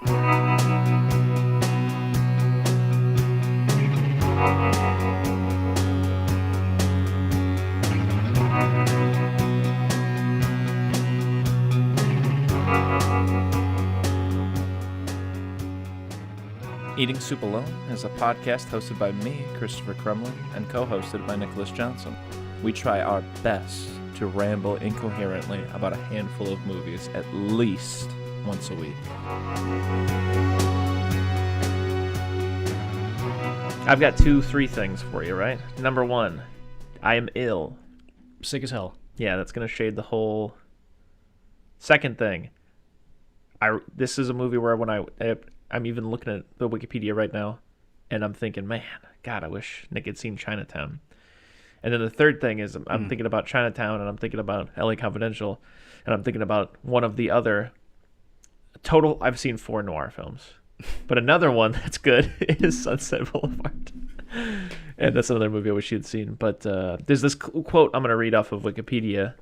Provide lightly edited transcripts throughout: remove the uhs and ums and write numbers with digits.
Eating Soup Alone is a podcast hosted by me, Christopher Crumley, and co-hosted by Nicholas Johnson. We try our best to ramble incoherently about a handful of movies at least once a week. I've got 3 things for you, right? Number 1, I am ill. Sick as hell. Yeah, that's going to shade the whole... Second thing, this is a movie where when I'm even looking at the Wikipedia right now, and I'm thinking, man, God, I wish Nick had seen Chinatown. And then the third thing is I'm thinking about Chinatown, and I'm thinking about LA Confidential, and I'm thinking about one of the other total. I've seen 4 noir films, but another one that's good is Sunset Boulevard, and that's another movie I wish you'd seen. But there's this quote I'm going to read off of Wikipedia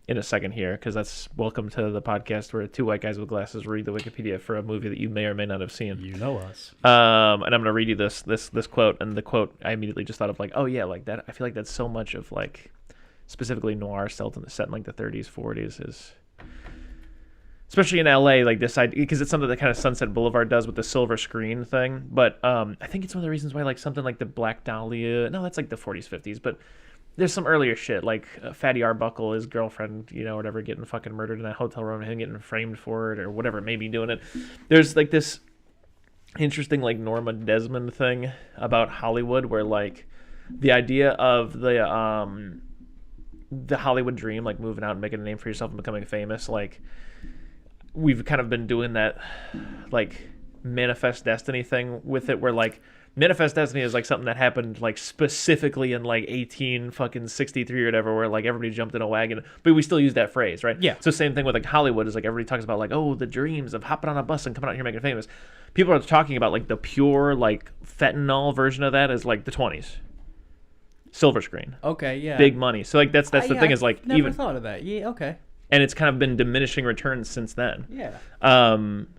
in a second here, because that's welcome to the podcast where 2 white guys with glasses read the Wikipedia for a movie that you may or may not have seen. You know us. And I'm going to read you this quote, and the quote I immediately just thought of, like, oh yeah, like that. I feel like that's so much of, like, specifically noir set in like the 30s, 40s is, especially in LA, like this idea, because it's something that kind of Sunset Boulevard does with the silver screen thing. But I think it's one of the reasons why, like, something like the Black Dahlia, no, that's like the 40s, 50s, but there's some earlier shit, like Fatty Arbuckle, his girlfriend, whatever, getting fucking murdered in that hotel room and him getting framed for it or whatever, maybe doing it. There's, like, this interesting, like, Norma Desmond thing about Hollywood where, like, the idea of the Hollywood dream, like, moving out and making a name for yourself and becoming famous, like, we've kind of been doing that, like, Manifest Destiny thing with it where, like, Manifest Destiny is like something that happened like specifically in like 1863 or whatever, where like everybody jumped in a wagon, but we still use that phrase, right? Yeah. So same thing with like Hollywood is like everybody talks about like, oh, the dreams of hopping on a bus and coming out here making it famous. People are talking about like the pure like fentanyl version of that is like the 20s. Silver screen. Okay, yeah. Big money. So like that's the thing is like I've never even thought of that. Yeah, okay. And it's kind of been diminishing returns since then. Yeah.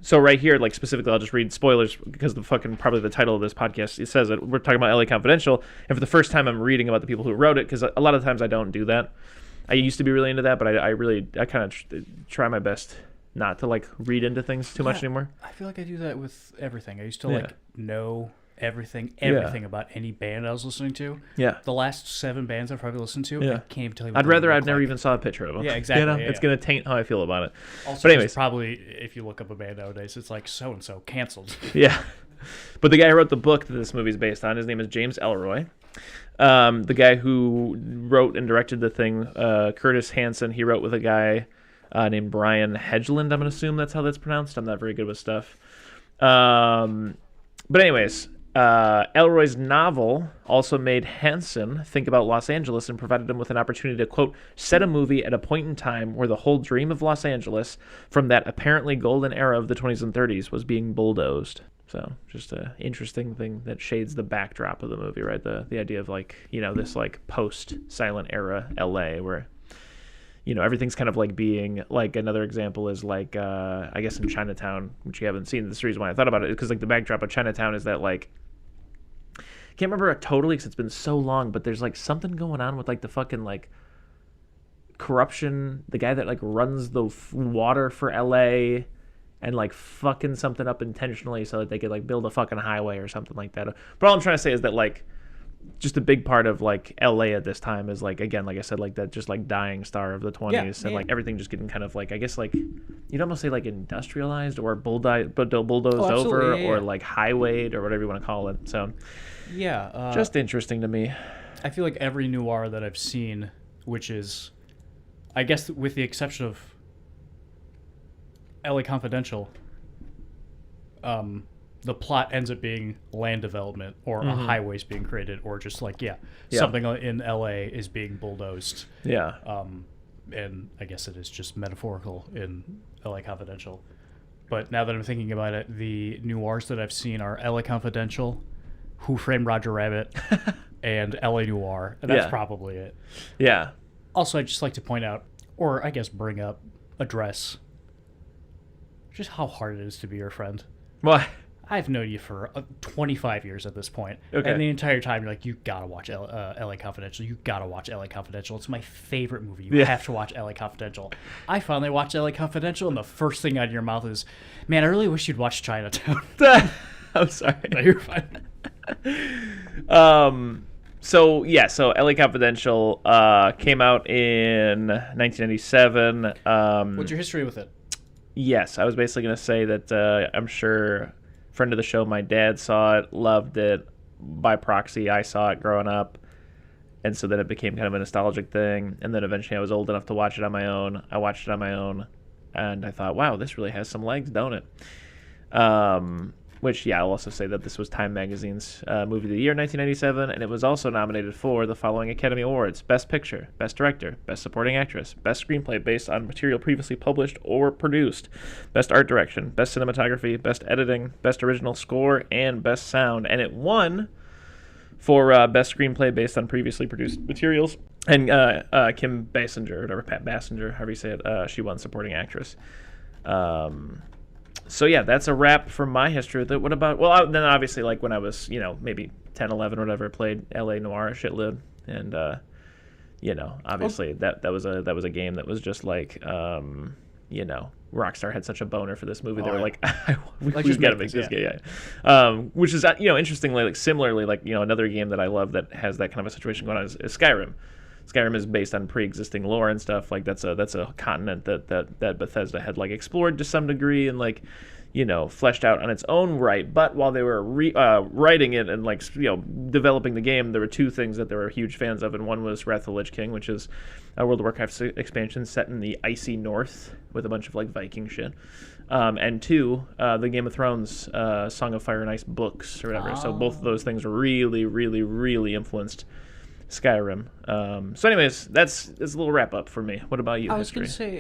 So right here, like specifically, I'll just read spoilers because probably the title of this podcast, it says that we're talking about LA Confidential. And for the first time, I'm reading about the people who wrote it, because a lot of times I don't do that. I used to be really into that, but I kind of try my best not to like read into things too much anymore. I feel like I do that with everything. I used to like know everything about any band I was listening to. Yeah. The last 7 bands I've probably listened to, I can't even tell you what I'd rather I've never even saw a picture of them. Yeah, exactly. It's going to taint how I feel about it. Also, but anyways, probably if you look up a band nowadays, it's like so-and-so canceled. Yeah. But the guy who wrote the book that this movie's based on, his name is James Ellroy. The guy who wrote and directed the thing, Curtis Hanson, he wrote with a guy named Brian Hedgeland. I'm going to assume that's how that's pronounced. I'm not very good with stuff. But anyways, Ellroy's novel also made Hansen think about Los Angeles and provided him with an opportunity to, quote, set a movie at a point in time where the whole dream of Los Angeles from that apparently golden era of the 20s and 30s was being bulldozed. So just an interesting thing that shades the backdrop of the movie, right? The idea of like, this like post-silent era LA where, everything's kind of like being like, another example is like, I guess in Chinatown, which you haven't seen. This is the reason why I thought about it, because like the backdrop of Chinatown is that like, can't remember it totally because it's been so long, but there's like something going on with like the fucking like corruption, the guy that like runs the water for LA and like fucking something up intentionally so that they could like build a fucking highway or something like that. But all I'm trying to say is that like just a big part of like LA at this time is like, again, like I said, like that just like dying star of the 20s and like everything just getting kind of like, I guess like you'd almost say like industrialized or bulldozed over or like highwayed or whatever you want to call it. So just interesting to me. I feel like every noir that I've seen, which is, I guess with the exception of LA Confidential, the plot ends up being land development or a highway's being created or just like, something in LA is being bulldozed. Yeah. And I guess it is just metaphorical in LA Confidential. But now that I'm thinking about it, the noirs that I've seen are LA Confidential, Who Framed Roger Rabbit, and LA Noir. And that's probably it. Yeah. Also, I'd just like to point out, or I guess address just how hard it is to be your friend. What? I've known you for 25 years at this point. Okay. And the entire time, you're like, you gotta watch LA Confidential. You gotta watch LA Confidential. It's my favorite movie. You have to watch LA Confidential. I finally watched LA Confidential, and the first thing out of your mouth is, man, I really wish you'd watch Chinatown. I'm sorry. No, you're fine. So LA Confidential came out in 1997. What's your history with it? Yes, I was basically going to say that I'm sure friend of the show, my dad saw it, loved it. By proxy, I saw it growing up. And so then it became kind of a nostalgic thing. And then eventually I was old enough to watch it on my own. I watched it on my own. And I thought, wow, this really has some legs, don't it? Which, yeah, I'll also say that this was Time Magazine's Movie of the Year 1997, and it was also nominated for the following Academy Awards: Best Picture, Best Director, Best Supporting Actress, Best Screenplay based on material previously published or produced, Best Art Direction, Best Cinematography, Best Editing, Best Original Score, and Best Sound. And it won for Best Screenplay based on previously produced materials. And Kim Basinger, or whatever, Pat Basinger, however you say it, she won Supporting Actress. So yeah, that's a wrap for my history with it. What about, well, then obviously, like, when I was, maybe 10, 11 or whatever, I played L.A. Noire a shitload, and obviously that was a game that was just like, Rockstar had such a boner for this movie. They were like, we gotta make this game, which is interestingly, like, similarly, like, another game that I love that has that kind of a situation going on is Skyrim. Skyrim is based on pre-existing lore and stuff. Like, that's a continent that Bethesda had, like, explored to some degree and, like, fleshed out on its own right. But while they were writing it and, like, developing the game, there were two things that they were huge fans of, and one was Wrath of the Lich King, which is a World of Warcraft expansion set in the icy north with a bunch of, like, Viking shit. And two, the Game of Thrones Song of Fire and Ice books or whatever. Oh. So both of those things really, really, really influenced Skyrim. So anyways, that's a little wrap up for me. What about you? I was going to say,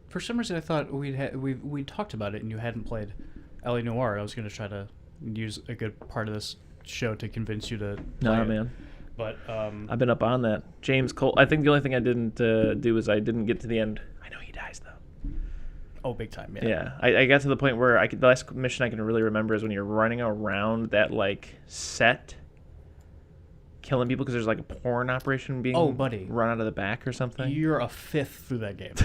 for some reason I thought we talked about it and you hadn't played L.A. Noire. I was going to try to use a good part of this show to convince you to play it. Man. But I've been up on that. James Cole. I think the only thing I didn't do is I didn't get to the end. I know he dies though. Oh, big time, yeah. Yeah, I got to the point where the last mission I can really remember is when you're running around that, like, set, killing people because there's, like, a porn operation being run out of the back or something. You're a fifth through that game.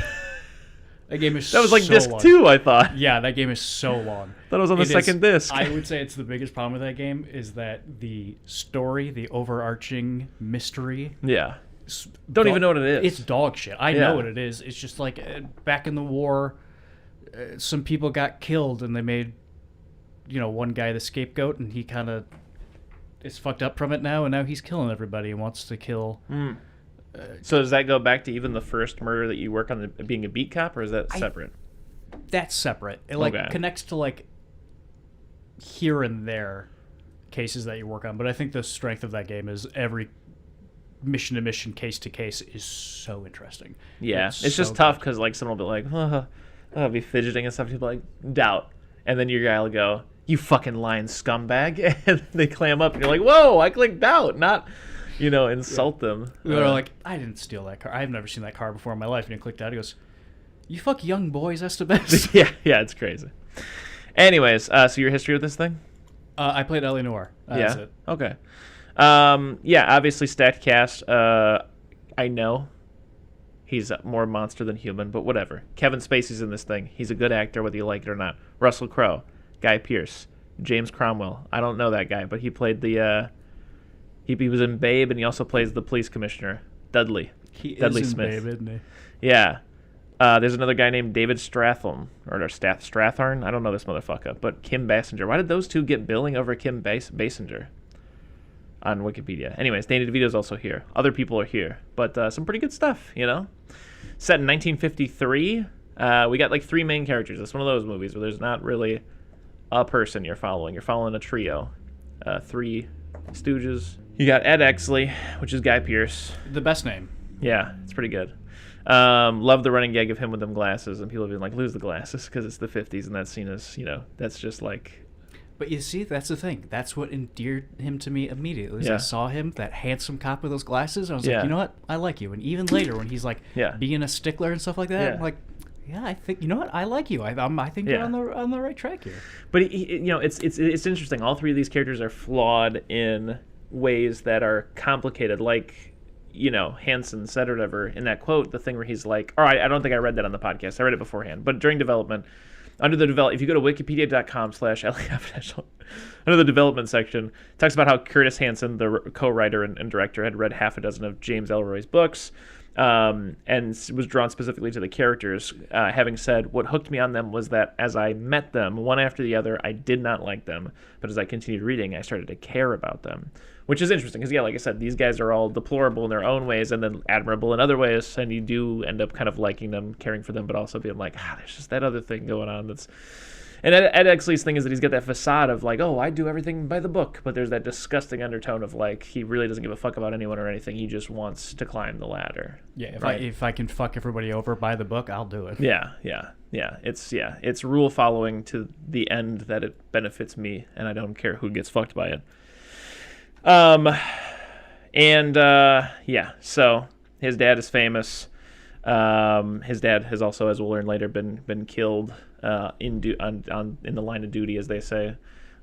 That game is that was like so disc long. 2, I thought. Yeah, that game is so long. Thought it was on the second disc. I would say it's the biggest problem with that game is that the story, the overarching mystery. Yeah. Don't even know what it is. It's dog shit. I know what it is. It's just like back in the war, some people got killed and they made, one guy the scapegoat, and he kind of is fucked up from it now, and now he's killing everybody and wants to kill. So does that go back to even the first murder that you work on being a beat cop, or is that separate? That's separate. It connects to, like, here and there cases that you work on, but I think the strength of that game is every mission to mission, case to case is so interesting. Yeah, it's just tough because, like, someone will be like, I'll be fidgeting and stuff. People like, doubt, and then your guy will go, you fucking lying scumbag, and they clam up, and you're like, whoa, I clicked doubt, not, insult them. They're like, I didn't steal that car. I've never seen that car before in my life. And he clicked out. He goes, you fuck young boys, that's the best. yeah, it's crazy. Anyways, so your history with this thing? I played L.A. Noire. That's it. Okay. Obviously stacked cast. I know he's more monster than human, but whatever. Kevin Spacey's in this thing. He's a good actor, whether you like it or not. Russell Crowe, Guy Pearce, James Cromwell. I don't know that guy, but he played the... He was in Babe, and he also plays the police commissioner, Dudley. Dudley is in Smith. Babe, isn't he? Yeah. There's another guy named David Stratham, or Strathern. I don't know this motherfucker, but Kim Basinger. Why did those two get billing over Kim Basinger on Wikipedia? Anyways, Danny DeVito's also here. Other people are here, but some pretty good stuff, Set in 1953. We got, like, 3 main characters. It's one of those movies where there's not really a person you're following. You're following a trio. 3 stooges. You got Ed Exley, which is Guy Pearce. The best name. Yeah, it's pretty good. Love the running gag of him with them glasses, and people have been like, lose the glasses, because it's the 50s, and that scene is, that's just like... But you see, that's the thing. That's what endeared him to me immediately. I saw him, that handsome cop with those glasses, and I was like, you know what? I like you. And even later, when he's like being a stickler and stuff like that, I'm like, Yeah, I think you know what I like you. I think you're Yeah. on the right track here. But it's interesting. All three of these characters are flawed in ways that are complicated. Like, Hansen said or whatever in that quote, the thing where he's like, all right, I don't think I read that on the podcast. I read it beforehand. But during development, if you go to wikipedia.com/LAconfidential, under the development section, it talks about how Curtis Hanson, the co-writer and director, had read half a dozen of James Ellroy's books, and was drawn specifically to the characters, having said, what hooked me on them was that as I met them, one after the other, I did not like them, but as I continued reading, I started to care about them. Which is interesting, because, like I said, these guys are all deplorable in their own ways, and then admirable in other ways, and you do end up kind of liking them, caring for them, but also being like, there's just that other thing going on that's... And Ed Exley's thing is that he's got that facade of like, I do everything by the book, but there's that disgusting undertone of like, he really doesn't give a fuck about anyone or anything. He just wants to climb the ladder. Yeah, right? if I can fuck everybody over by the book, I'll do it. Yeah. It's rule following to the end that it benefits me, and I don't care who gets fucked by it. So his dad is famous. His dad has also, as we'll learn later, been killed in the line of duty, as they say,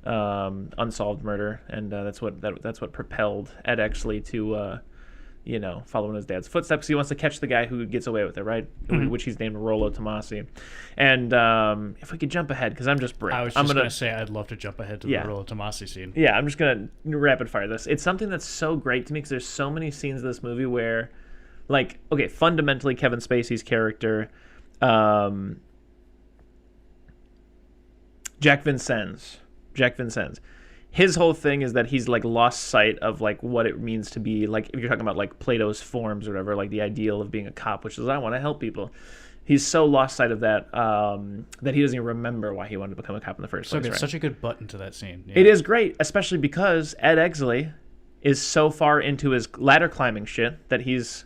unsolved murder, and that's what propelled Ed Exley to follow in his dad's footsteps. He wants to catch the guy who gets away with it, right? Mm-hmm. Which he's named Rollo Tomasi. And if we could jump ahead, because I'm just brick. I was just going to say I'd love to jump ahead to the Rollo Tomasi scene. Yeah, I'm just going to rapid fire this. It's something that's so great to me because there's so many scenes in this movie where, like, okay, fundamentally Kevin Spacey's character, Jack Vincennes, his whole thing is that he's like lost sight of like what it means to be, like, if you're talking about like Plato's forms or whatever, like the ideal of being a cop, which is I want to help people. He's so lost sight of that that he doesn't even remember why he wanted to become a cop in the first place. Right? Such a good button to that scene. Yeah. It is great, especially because Ed Exley is so far into his ladder climbing shit that he's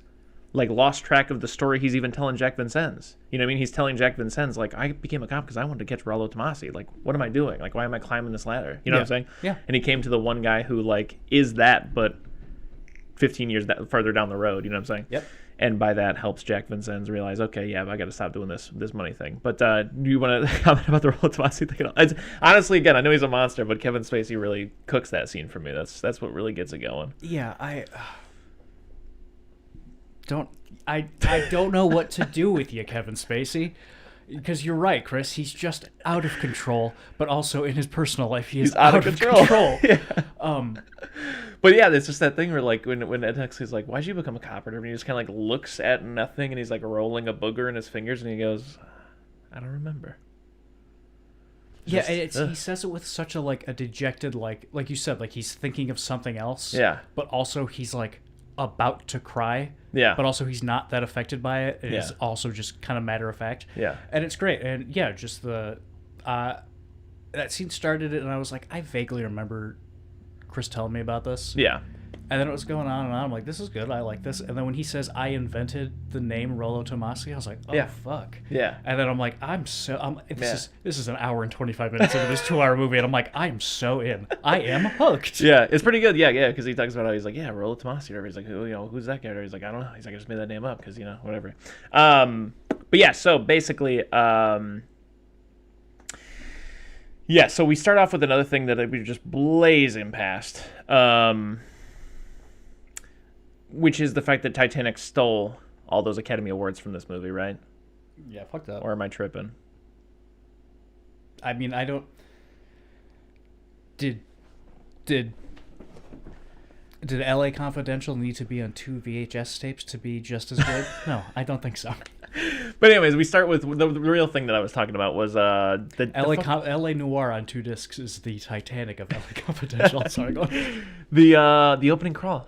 like lost track of the story he's even telling Jack Vincennes. You know what I mean? He's telling Jack Vincennes, like, I became a cop because I wanted to catch Rollo Tomasi. Like, what am I doing? Like, why am I climbing this ladder? You know what I'm saying? Yeah. And he came to the one guy who, like, is that, but 15 years further down the road. You know what I'm saying? Yep. And by that helps Jack Vincennes realize, okay, yeah, I got to stop doing this money thing. But do you want to comment about the Rollo Tomasi thing? Honestly, again, I know he's a monster, but Kevin Spacey really cooks that scene for me. That's what really gets it going. Yeah, I don't know what to do with you, Kevin Spacey, because you're right, Chris. He's just out of control, but also in his personal life, he's out of control. Yeah. But yeah, it's just that thing where like when Ed Exley's like, "Why'd you become a cop?" And he just kind of like looks at nothing, and he's like rolling a booger in his fingers, and he goes, "I don't remember." Yeah, he says it with such a like a dejected like you said, like he's thinking of something else. Yeah. But also he's like about to cry. Yeah. But also he's not that affected by it. It's also just kind of matter of fact. Yeah. And it's great. And yeah, just that scene started it, and I was like, I vaguely remember Chris telling me about this. Yeah. And then it was going on and on. I'm like, this is good. I like this. And then when he says, I invented the name Rollo Tomasi, I was like, oh, fuck. Yeah. And then I'm like, this is an hour and 25 minutes into this 2-hour movie. And I'm like, I am so in. I am hooked. Yeah, it's pretty good. Yeah, because he talks about how he's like, yeah, Rollo Tomasi. He's like, who's that character? He's like, I don't know. He's like, I just made that name up because, whatever. But yeah, so basically, so we start off with another thing that we just blazing past. Which is the fact that Titanic stole all those Academy Awards from this movie, right? Yeah, fuck that. Or am I tripping? I mean, I don't... Did LA Confidential need to be on 2 VHS tapes to be just as good? No, I don't think so. But anyways, we start with the real thing that I was talking about was LA Noir on 2 discs is the Titanic of LA Confidential. Sorry, go on. The opening crawl.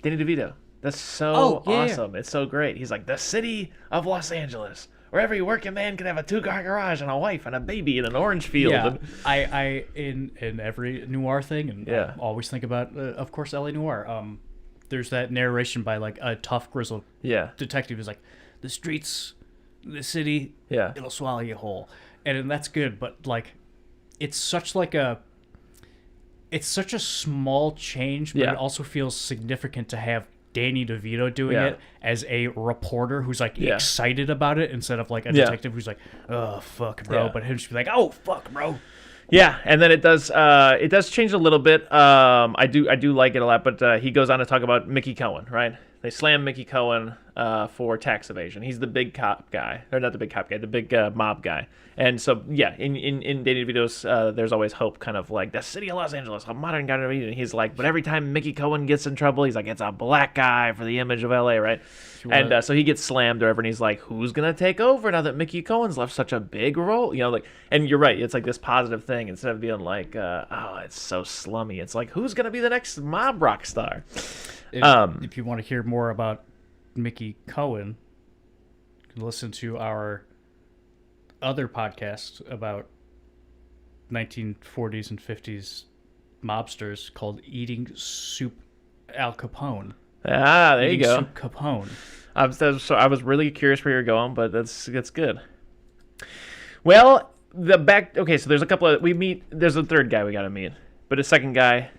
Danny DeVito. That's so awesome. Yeah. It's so great. He's like, the city of Los Angeles, where every working man can have a 2-car garage and a wife and a baby in an orange field. Yeah, and... I in every noir thing, and I always think about, of course, LA Noir. There's that narration by like a tough, grizzled detective who's like, the streets, the city, it'll swallow you whole. And that's good, but like, it's such a small change, but it also feels significant to have Danny DeVito doing Yeah. it as a reporter who's like Yeah. excited about it instead of like a Yeah. detective who's like, oh fuck, bro. Yeah. But him just be like, oh fuck, bro. Yeah, and then it does change a little bit. I do like it a lot, but he goes on to talk about Mickey Cohen, right? They slam Mickey Cohen for tax evasion. He's the big cop guy, or not the big cop guy, the big mob guy. And so yeah, in Danny DeVito's There's Always Hope, kind of like the city of Los Angeles, a modern kind of, and he's like, but every time Mickey Cohen gets in trouble, he's like, it's a black guy for the image of LA, right? And so he gets slammed or whatever, and he's like, who's gonna take over now that Mickey Cohen's left such a big role? You know, like, and you're right, it's like this positive thing instead of being like, oh, it's so slummy. It's like, who's gonna be the next mob rock star? If you want to hear more about Mickey Cohen, you can listen to our other podcast about 1940s and 50s mobsters called Eating Soup Al Capone. There you Eating go. Soup Capone. I was really curious where you're going, but that's good. Well, okay, so there's a couple of there's a third guy we got to meet, but a second guy,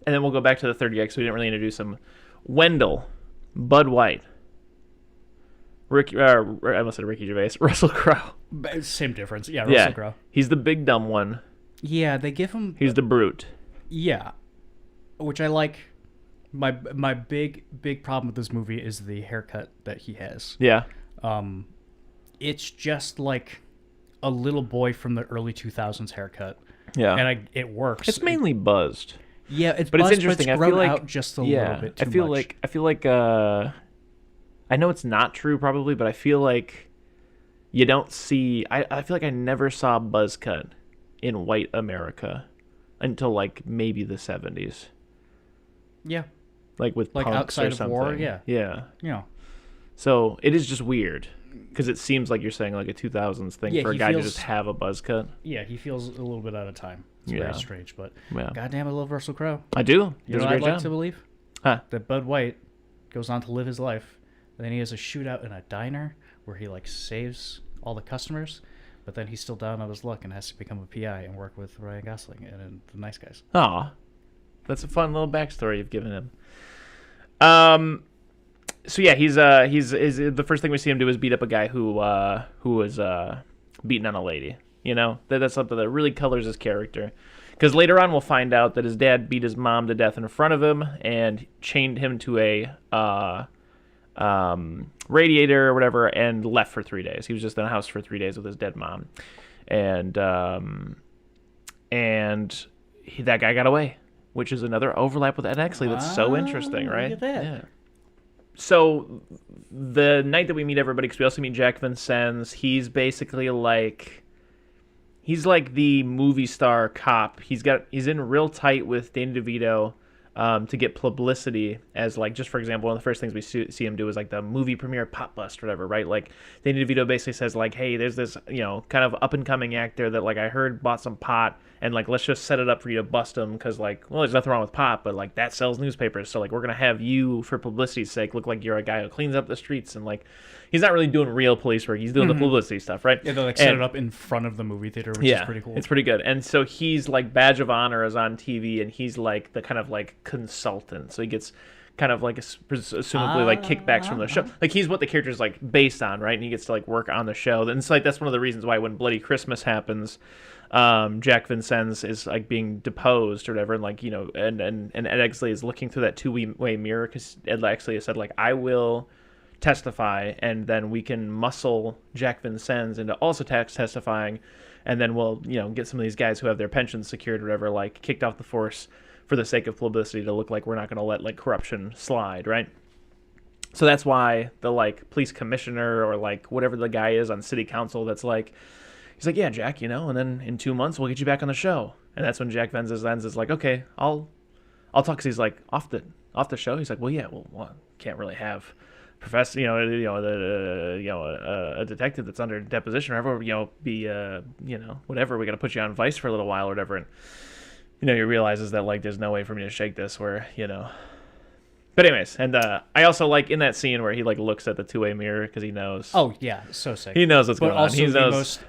and then we'll go back to the third guy because we didn't really introduce him. Wendell, Bud White, I almost said Ricky Gervais, Russell Crowe. Same difference. Yeah, Russell Crowe. He's the big dumb one. Yeah, they give him... He's the brute. Yeah, which I like. My big problem with this movie is the haircut that he has. Yeah. It's just like a little boy from the early 2000s haircut. Yeah. And it works. It's mainly buzzed. Yeah, it's But buzzed, it's interesting. But it's I feel grown like out just a little bit too much. I feel like I know it's not true probably, but I feel like you don't see I feel like I never saw a buzz cut in white America until like maybe the 70s. Yeah. Like with Like punks outside or of something. war, yeah. Yeah. You know. So it is just weird because it seems like you're saying like a 2000s thing Yeah, for a he guy to feels- just have a buzz cut. Yeah, he feels a little bit out of time. It's Yeah. very strange, but Yeah. goddamn, I love Russell Crowe. I do. You Does know a what I'd great like job. to believe? Huh. That Bud White goes on to live his life, and then he has a shootout in a diner where he like saves all the customers, but then he's still down on his luck and has to become a PI and work with Ryan Gosling and the nice guys. Aw. That's a fun little backstory you've given him. So yeah, he's the first thing we see him do is beat up a guy who was beating on a lady. You know, that's something that really colors his character. Because later on we'll find out that his dad beat his mom to death in front of him and chained him to a radiator or whatever and left for 3 days. He was just in a house for 3 days with his dead mom, and that guy got away, which is another overlap with Ed Exley that's so interesting, right? Look at that. Yeah. So the night that we meet everybody, because we also meet Jack Vincennes, he's basically like, he's like the movie star cop. He's in real tight with Danny DeVito to get publicity as, like, just for example, one of the first things we see him do is like the movie premiere pop bust or whatever, right? Like Danny DeVito basically says like, hey, there's this, kind of up and coming actor that like I heard bought some pot, and like let's just set it up for you to bust him because like, well, there's nothing wrong with pot, but like that sells newspapers, so like we're gonna have you for publicity's sake look like you're a guy who cleans up the streets, and like he's not really doing real police work, he's doing the publicity stuff, right? Yeah, they like set it up in front of the movie theater, which is pretty cool. It's pretty good. And so he's like badge of honor is on TV, and he's like the kind of like consultant, so he gets kind of like assumably like kickbacks from the show. Like he's what the character's like based on, right? And he gets to like work on the show. And it's like that's one of the reasons why when Bloody Christmas happens, Jack Vincennes is like being deposed or whatever, and like and Ed Exley is looking through that two-way mirror because Ed Exley has said like, I will testify, and then we can muscle Jack Vincennes into also testifying, and then we'll get some of these guys who have their pensions secured or whatever like kicked off the force for the sake of publicity to look like we're not going to let like corruption slide, right? So that's why the like police commissioner or like whatever the guy is on city council that's like, he's like, yeah, Jack, and then in 2 months we'll get you back on the show. And that's when Jack Vincennes is like, okay, I'll talk, because he's like off the show. He's like, well, yeah, well, can't really have professor, a detective that's under deposition or whatever, be whatever. We got to put you on Vice for a little while or whatever. And he realizes that like there's no way for me to shake this. Where But anyways, and I also like in that scene where he like looks at the two-way mirror because he knows. Oh yeah, so sick. He knows what's but going on. also He the knows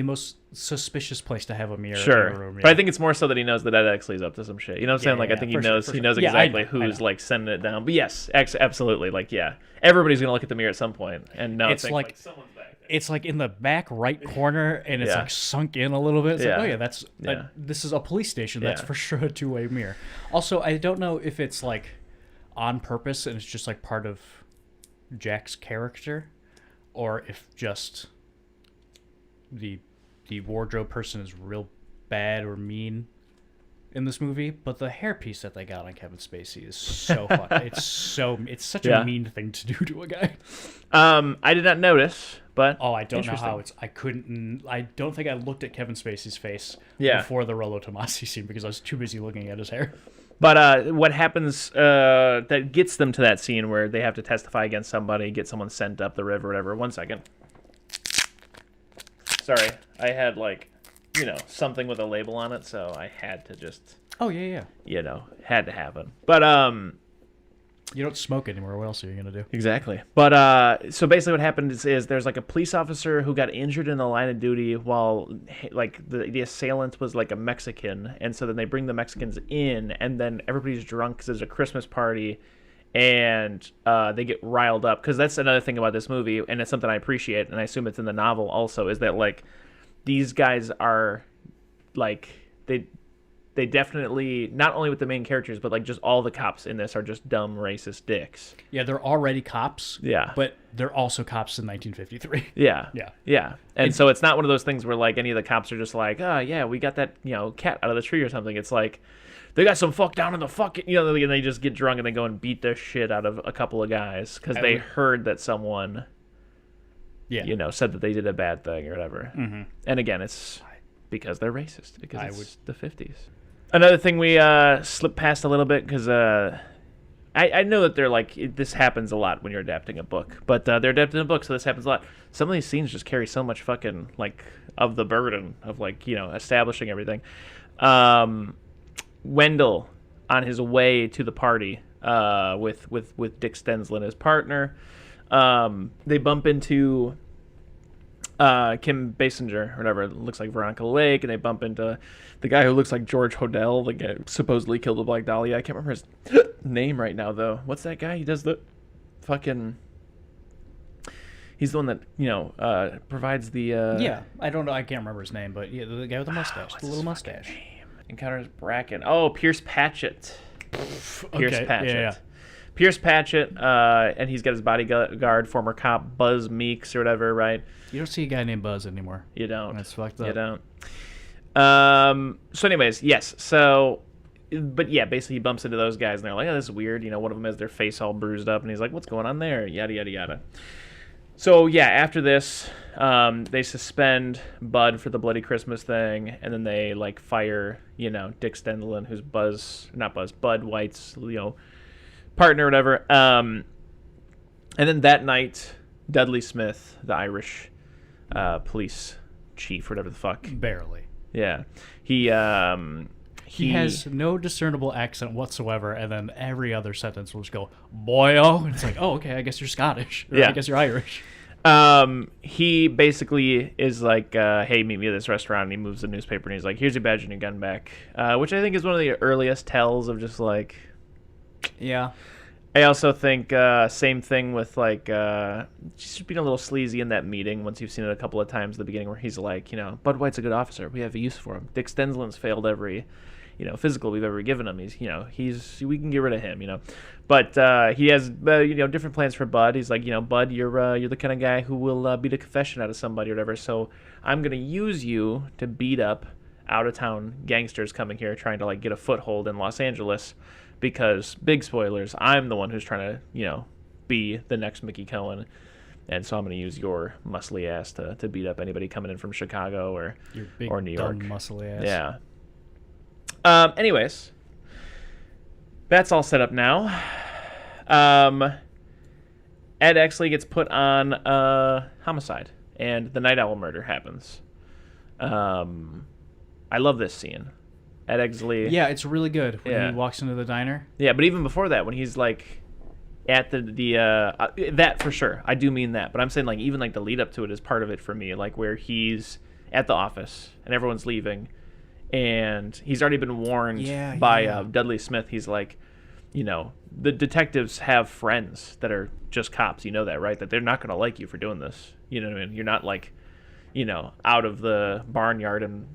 most suspicious place to have a mirror. sure, in a room, but I think it's more so that he knows that Ed Exley's up to some shit. You know what I'm saying? Like I think he for knows sure, he knows Yeah, I exactly know, I who's know. like sending it down. But yes, absolutely. Like yeah, everybody's gonna look at the mirror at some point and know It's think, like- someone's back there. It's like in the back right corner, and it's Yeah. like sunk in a little bit. It's Yeah. like, oh yeah, that's Yeah. this is a police station. That's Yeah. for sure a two-way mirror. Also, I don't know if it's like on purpose and it's just like part of Jack's character, or if just the wardrobe person is real bad or mean in this movie. But the hairpiece that they got on Kevin Spacey is so fun. It's such Yeah. a mean thing to do to a guy. I did not notice, but Oh, I don't know interesting. how I don't think I looked at Kevin Spacey's face Yeah. before the Rollo Tomasi scene because I was too busy looking at his hair. But what happens that gets them to that scene where they have to testify against somebody, get someone sent up the river, whatever. 1 second. Sorry, I had something with a label on it, so I had to just Oh yeah. had to happen. But You don't smoke anymore. What else are you gonna do? exactly. But so basically, what happened is there's like a police officer who got injured in the line of duty while like the assailant was like a Mexican, and so then they bring the Mexicans in, and then everybody's drunk because there's a Christmas party, and they get riled up because that's another thing about this movie, and it's something I appreciate, and I assume it's in the novel also, is that like these guys are like they definitely, not only with the main characters, but like just all the cops in this are just dumb racist dicks. Yeah, they're already cops. Yeah. But they're also cops in 1953. Yeah. Yeah. Yeah. And so it's not one of those things where like any of the cops are just like, oh yeah, we got that, cat out of the tree or something. It's like they got some fuck down in the fucking, and they just get drunk and they go and beat the shit out of a couple of guys because they heard that someone, said that they did a bad thing or whatever. Mm-hmm. And again, it's because they're racist, because it's the 50s. Another thing we slipped past a little bit because I know that they're like this happens a lot when you're adapting a book, but they're adapting a book, so this happens a lot. Some of these scenes just carry so much fucking like of the burden of like establishing everything. Wendell on his way to the party with Dick Stensland, his partner, they bump into Kim Basinger, or whatever, it looks like Veronica Lake, and they bump into the guy who looks like George Hodel, the guy who supposedly killed the Black Dahlia. I can't remember his name right now, though. What's that guy? He does the fucking... He's the one that, provides the... Yeah, I don't know. I can't remember his name, but yeah, the guy with the mustache, the little mustache. Encounters Bracken. Oh, Pierce Patchett. Pierce Okay, Patchett. yeah. Pierce Patchett, and he's got his bodyguard, former cop Buzz Meeks or whatever, right? You don't see a guy named Buzz anymore. You don't. That's fucked up. You don't. So anyways, yes. So, but yeah, basically he bumps into those guys, and they're like, oh, this is weird. One of them has their face all bruised up, and he's like, what's going on there? Yada, yada, yada. So, yeah, after this, they suspend Bud for the Bloody Christmas thing, and then they, like, fire, Dick Stensland, who's Bud White's, partner or whatever. And then that night, Dudley Smith, the Irish police chief, whatever the fuck. Barely. Yeah. He has no discernible accent whatsoever, and then every other sentence will just go, boyo. And it's like, oh, okay, I guess you're Scottish. Or Yeah. I guess you're Irish. He basically is like, hey, meet me at this restaurant, and he moves the newspaper, and he's like, here's your badge and your gun back, which I think is one of the earliest tells of just like... Yeah. I also think same thing with like just being a little sleazy in that meeting once you've seen it a couple of times at the beginning where he's like, Bud White's a good officer. We have a use for him. Dick Stensland's failed every, physical we've ever given him. We can get rid of him, But he has different plans for Bud. He's like, Bud, you're the kind of guy who will beat a confession out of somebody or whatever. So I'm gonna use you to beat up out of town gangsters coming here trying to like get a foothold in Los Angeles. Because, big spoilers, I'm the one who's trying to, be the next Mickey Cohen. And so I'm going to use your muscly ass to beat up anybody coming in from Chicago or New York. Dumb muscly ass. Yeah. Anyways, that's all set up now. Ed Exley gets put on homicide, and the Night Owl murder happens. I love this scene. Ed Exley. Yeah, it's really good when Yeah. he walks into the diner. Yeah, but even before that, when he's like, at that for sure. I do mean that, but I'm saying like even like the lead up to it is part of it for me. Like where he's at the office and everyone's leaving, and he's already been warned by Dudley Smith. He's like, you know, the detectives have friends that are just cops. You know that, right? That they're not going to like you for doing this. You know what I mean? You're not like, you know, out of the barnyard and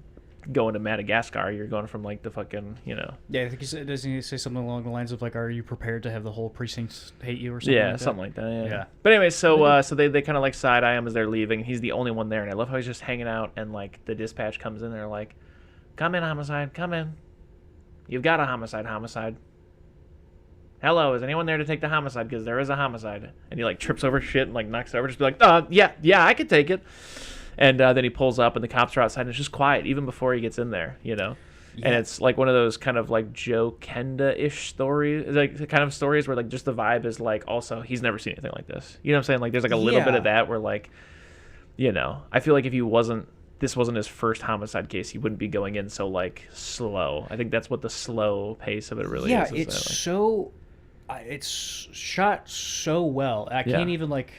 going to Madagascar. You're going from like the fucking, you know. Yeah, I think doesn't he say something along the lines of like, "Are you prepared to have the whole precinct hate you?" or something? Yeah, like something like that. Yeah. But anyway, so they kind of like side eye him as they're leaving. He's the only one there, and I love how he's just hanging out. And like the dispatch comes in, they're like, "Come in, homicide. Come in. You've got a homicide. Homicide. Hello, is anyone there to take the homicide? Because there is a homicide." And he like trips over shit and like knocks it over. Just be like, yeah, I could take it. And then he pulls up and the cops are outside and it's just quiet even before he gets in there, you know. Yeah. And it's like one of those kind of like Joe Kenda-ish stories, like the kind of stories where like just the vibe is like also he's never seen anything like this. You know what I'm saying? Like there's like a little bit of that where like, you know, I feel like if this wasn't his first homicide case, he wouldn't be going in so like slow. I think that's what the slow pace of it really is. Yeah, it's shot so well. I can't even like.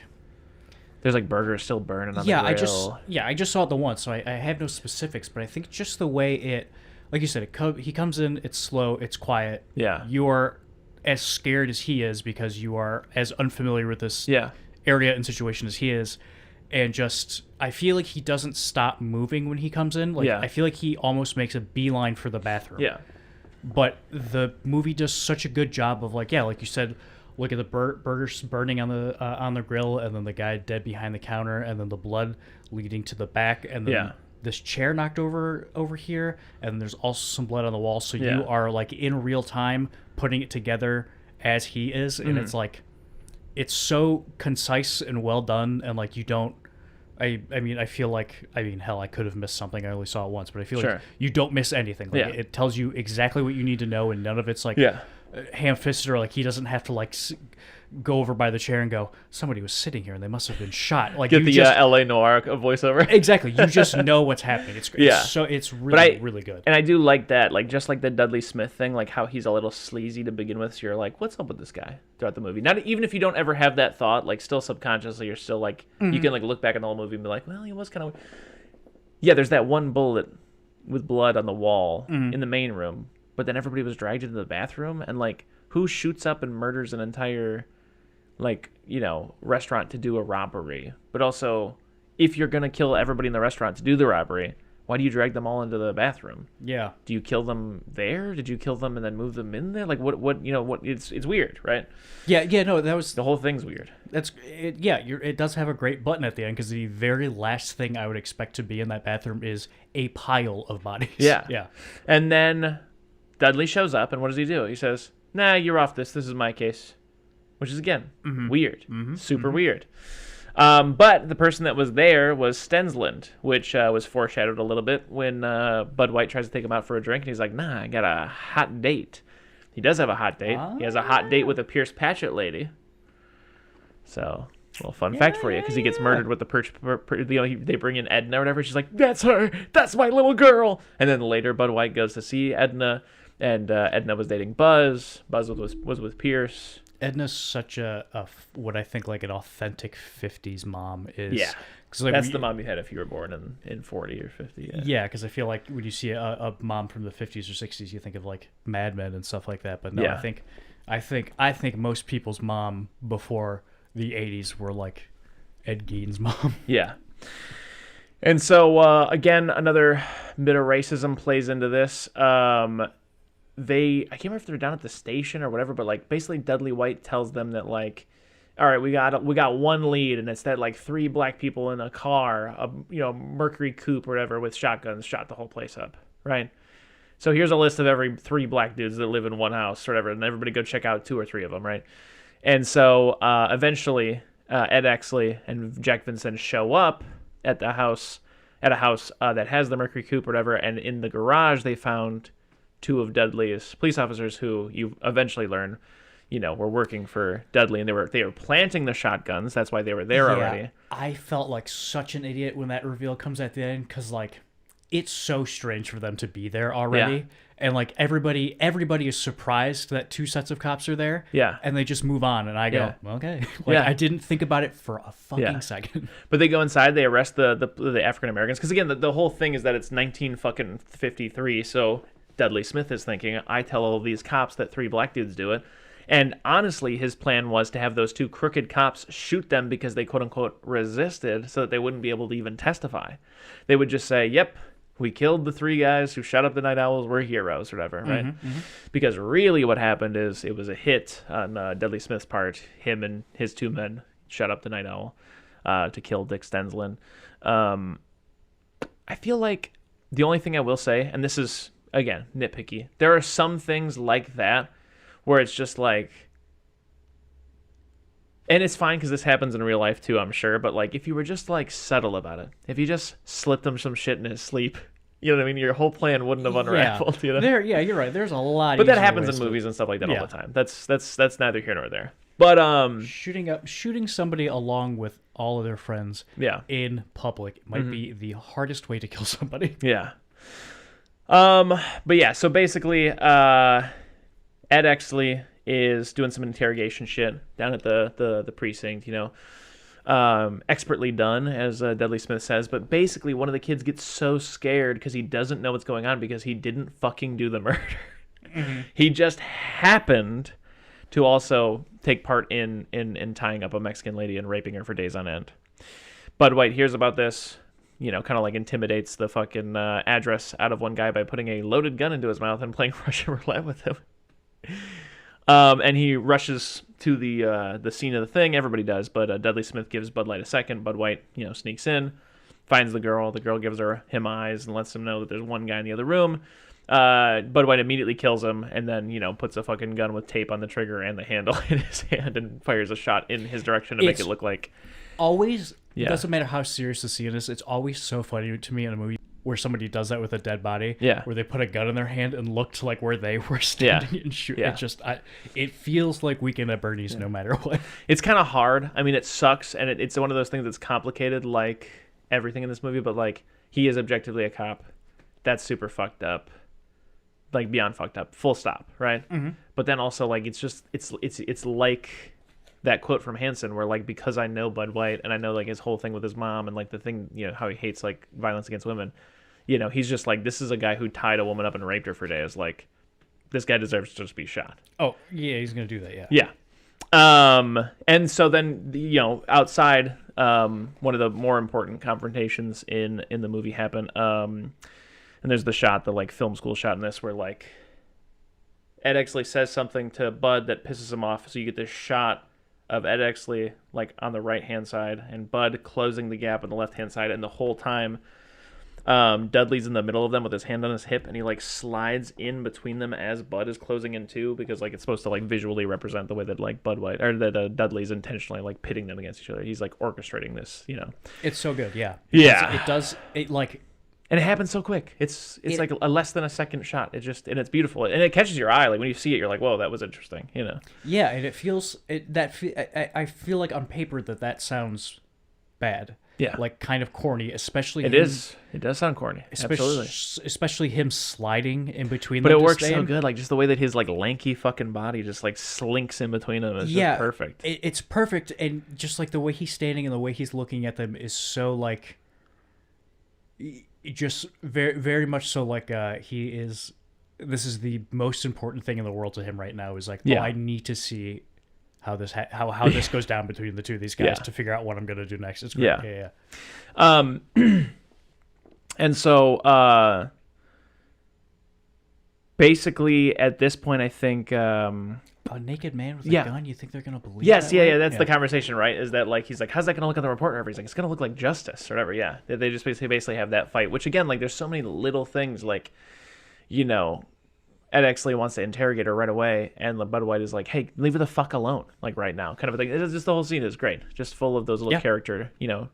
There's like burgers still burning on the grill. I just saw it the once, so I have no specifics, but I think just the way it, like you said, he comes in, it's slow, it's quiet. Yeah. You are as scared as he is because you are as unfamiliar with this area and situation as he is. And just, I feel like he doesn't stop moving when he comes in. Like I feel like he almost makes a beeline for the bathroom. Yeah. But the movie does such a good job of like you said, look at the burgers burning on the grill, and then the guy dead behind the counter, and then the blood leading to the back, and then this chair knocked over here, and there's also some blood on the wall. So you are like in real time putting it together as he is, and it's like it's so concise and well done, and like you don't. I mean, I feel like, hell, I could have missed something. I only saw it once, but I feel like you don't miss anything. Like it tells you exactly what you need to know, and none of it's like ham-fisted, or like he doesn't have to like go over by the chair and go, somebody was sitting here and they must have been shot. Like get the L.A. Noir voiceover. Exactly, you just know what's happening. It's really really good. And I do like that, like just like the Dudley Smith thing, like how he's a little sleazy to begin with. So you're like, what's up with this guy throughout the movie? Not even if you don't ever have that thought, like still subconsciously, you're still like you can like look back on the whole movie and be like, well, he was kind of. Yeah, there's that one bullet with blood on the wall in the main room, but then everybody was dragged into the bathroom, and like who shoots up and murders an entire like, you know, restaurant to do a robbery? But also, if you're gonna kill everybody in the restaurant to do the robbery, why do you drag them all into the bathroom? Yeah. Do you kill them there? Did you kill them and then move them in there? Like what you know, what it's weird, right? No, that was the whole thing's weird. That's it. Yeah, it does have a great button at the end, because the very last thing I would expect to be in that bathroom is a pile of bodies. Yeah. And then Dudley shows up, and what does he do? He says, "Nah, you're off this. This is my case." Which is, again, weird. Super weird. But the person that was there was Stensland, which was foreshadowed a little bit when Bud White tries to take him out for a drink, and he's like, nah, I got a hot date. He does have a hot date. He has a hot date with a Pierce Patchett lady. So, a little fun fact for you, because he gets murdered with the they bring in Edna or whatever. She's like, that's her. That's my little girl. And then later, Bud White goes to see Edna, and Edna was dating Buzz. Buzz was with Pierce. Edna's such a what I think like an authentic 50s mom is. Yeah, like that's the mom you had if you were born in 40 or 50. Yeah, because I feel like when you see a mom from the 50s or 60s, you think of like Mad Men and stuff like that. But no, I think most people's mom before the 80s were like Ed Gein's mom. Yeah. And so again, another bit of racism plays into this. I can't remember if they're down at the station or whatever, but like basically Dudley White tells them that like, all right, we got one lead, and it's that like 3 black people in a car, a Mercury coupe or whatever, with shotguns shot the whole place up, right? So here's a list of every 3 black dudes that live in one house or whatever, and everybody go check out 2 or 3 of them, right? And so eventually Ed Exley and Jack Vincent show up at a house that has the Mercury coupe or whatever, and in the garage they found 2 of Dudley's police officers who you eventually learn, were working for Dudley, and they were planting the shotguns. That's why they were there already. I felt like such an idiot when that reveal comes at the end, because like it's so strange for them to be there already. Yeah. And like everybody is surprised that 2 sets of cops are there. Yeah. And they just move on, and I go, okay. Like Yeah. I didn't think about it for a fucking Yeah. second. But they go inside, they arrest the African Americans, because again, the whole thing is that it's 1953, so Dudley Smith is thinking, I tell all these cops that 3 black dudes do it. And honestly, his plan was to have those 2 crooked cops shoot them because they quote unquote resisted, so that they wouldn't be able to even testify. They would just say, yep, we killed the 3 guys who shot up the Night Owls, we're heroes, or whatever, right? Because really what happened is it was a hit on Dudley Smith's part. Him and his 2 men shot up the Night Owl to kill Dick Stenslin. I feel like the only thing I will say, and this is, again, nitpicky, there are some things like that where it's just like, and it's fine because this happens in real life too, I'm sure, but like if you were just like subtle about it, if you just slipped him some shit in his sleep, you know what I mean, your whole plan wouldn't have unraveled. You know? You're right. There's a lot. But that easier happens ways in movies and stuff like that Yeah. all the time. That's neither here nor there. But shooting somebody along with all of their friends yeah, in public might be the hardest way to kill somebody. yeah. But yeah, so basically, Ed Exley is doing some interrogation shit down at the precinct, you know. Expertly done, as Dudley Smith says, but basically one of the kids gets so scared because he doesn't know what's going on because he didn't fucking do the murder. He just happened to also take part in tying up a Mexican lady and raping her for days on end. Bud White hears about this, you know, kind of like intimidates the fucking address out of one guy by putting a loaded gun into his mouth and playing Russian roulette with him. And he rushes to the scene of the thing. Everybody does, but Dudley Smith gives Bud Light a second. Bud White, you know, sneaks in, finds the girl. The girl gives him eyes and lets him know that there's one guy in the other room. Bud White immediately kills him and then, you know, puts a fucking gun with tape on the trigger and the handle in his hand and fires a shot in his direction to make it look like... Always, Yeah. it doesn't matter how serious the scene is, it's always so funny to me in a movie where somebody does that with a dead body, Yeah. where they put a gun in their hand and look to like where they were standing and shoot. Yeah. It feels like Weekend at Bernie's no matter what. It's kind of hard. I mean, it sucks, and it's one of those things that's complicated, like everything in this movie. But like, he is objectively a cop. That's super fucked up, like beyond fucked up. Full stop. Right. Mm-hmm. But then also, like, it's like that quote from Hanson, where like, because I know Bud White and I know like his whole thing with his mom and like the thing, you know, how he hates like violence against women. You know, he's just like, this is a guy who tied a woman up and raped her for days. Like, this guy deserves to just be shot. Oh yeah, he's gonna do that. Yeah. Yeah. And so then, you know, outside, one of the more important confrontations in the movie happen. And there's the shot, the like film school shot in this, where like Ed Exley says something to Bud that pisses him off. So you get this shot of Ed Exley like on the right hand side and Bud closing the gap on the left hand side, and the whole time Dudley's in the middle of them with his hand on his hip, and he like slides in between them as Bud is closing in too, because like it's supposed to like visually represent the way that like Bud White or that Dudley's intentionally like pitting them against each other. He's like orchestrating this, you know. It's so good. Yeah. Yeah. It does. It like. And it happens so quick. It's like a less than a second shot. It just, and it's beautiful, and it catches your eye. Like when you see it, you're like, "Whoa, that was interesting," you know. Yeah, and it feels I feel like on paper that sounds bad. Yeah. Like kind of corny, especially It is. It does sound corny. Absolutely. Especially him sliding in between But them it to works stay so in. good. Like just the way that his like lanky fucking body just like slinks in between them is just perfect. It's perfect, and just like the way he's standing and the way he's looking at them is so like just very very much so like he is. This is the most important thing in the world to him right now. Is like, Yeah. oh, I need to see how this how this goes down between the two of these guys Yeah. to figure out what I'm gonna do next. It's great. Yeah. Yeah. And so basically at this point, I think A naked man with a Yeah. gun? You think they're gonna believe? yes, that yeah, way? yeah, that's the conversation, right? Is that like he's like, how's that gonna look on the report? Or whatever. He's like, it's gonna look like justice or whatever. Yeah, they just basically have that fight, which again, like, there's so many little things, like, you know, Ed Exley wants to interrogate her right away, and Bud White is like, hey, leave her the fuck alone, like right now, kind of a thing. It's just the whole scene is great, just full of those little character, you know,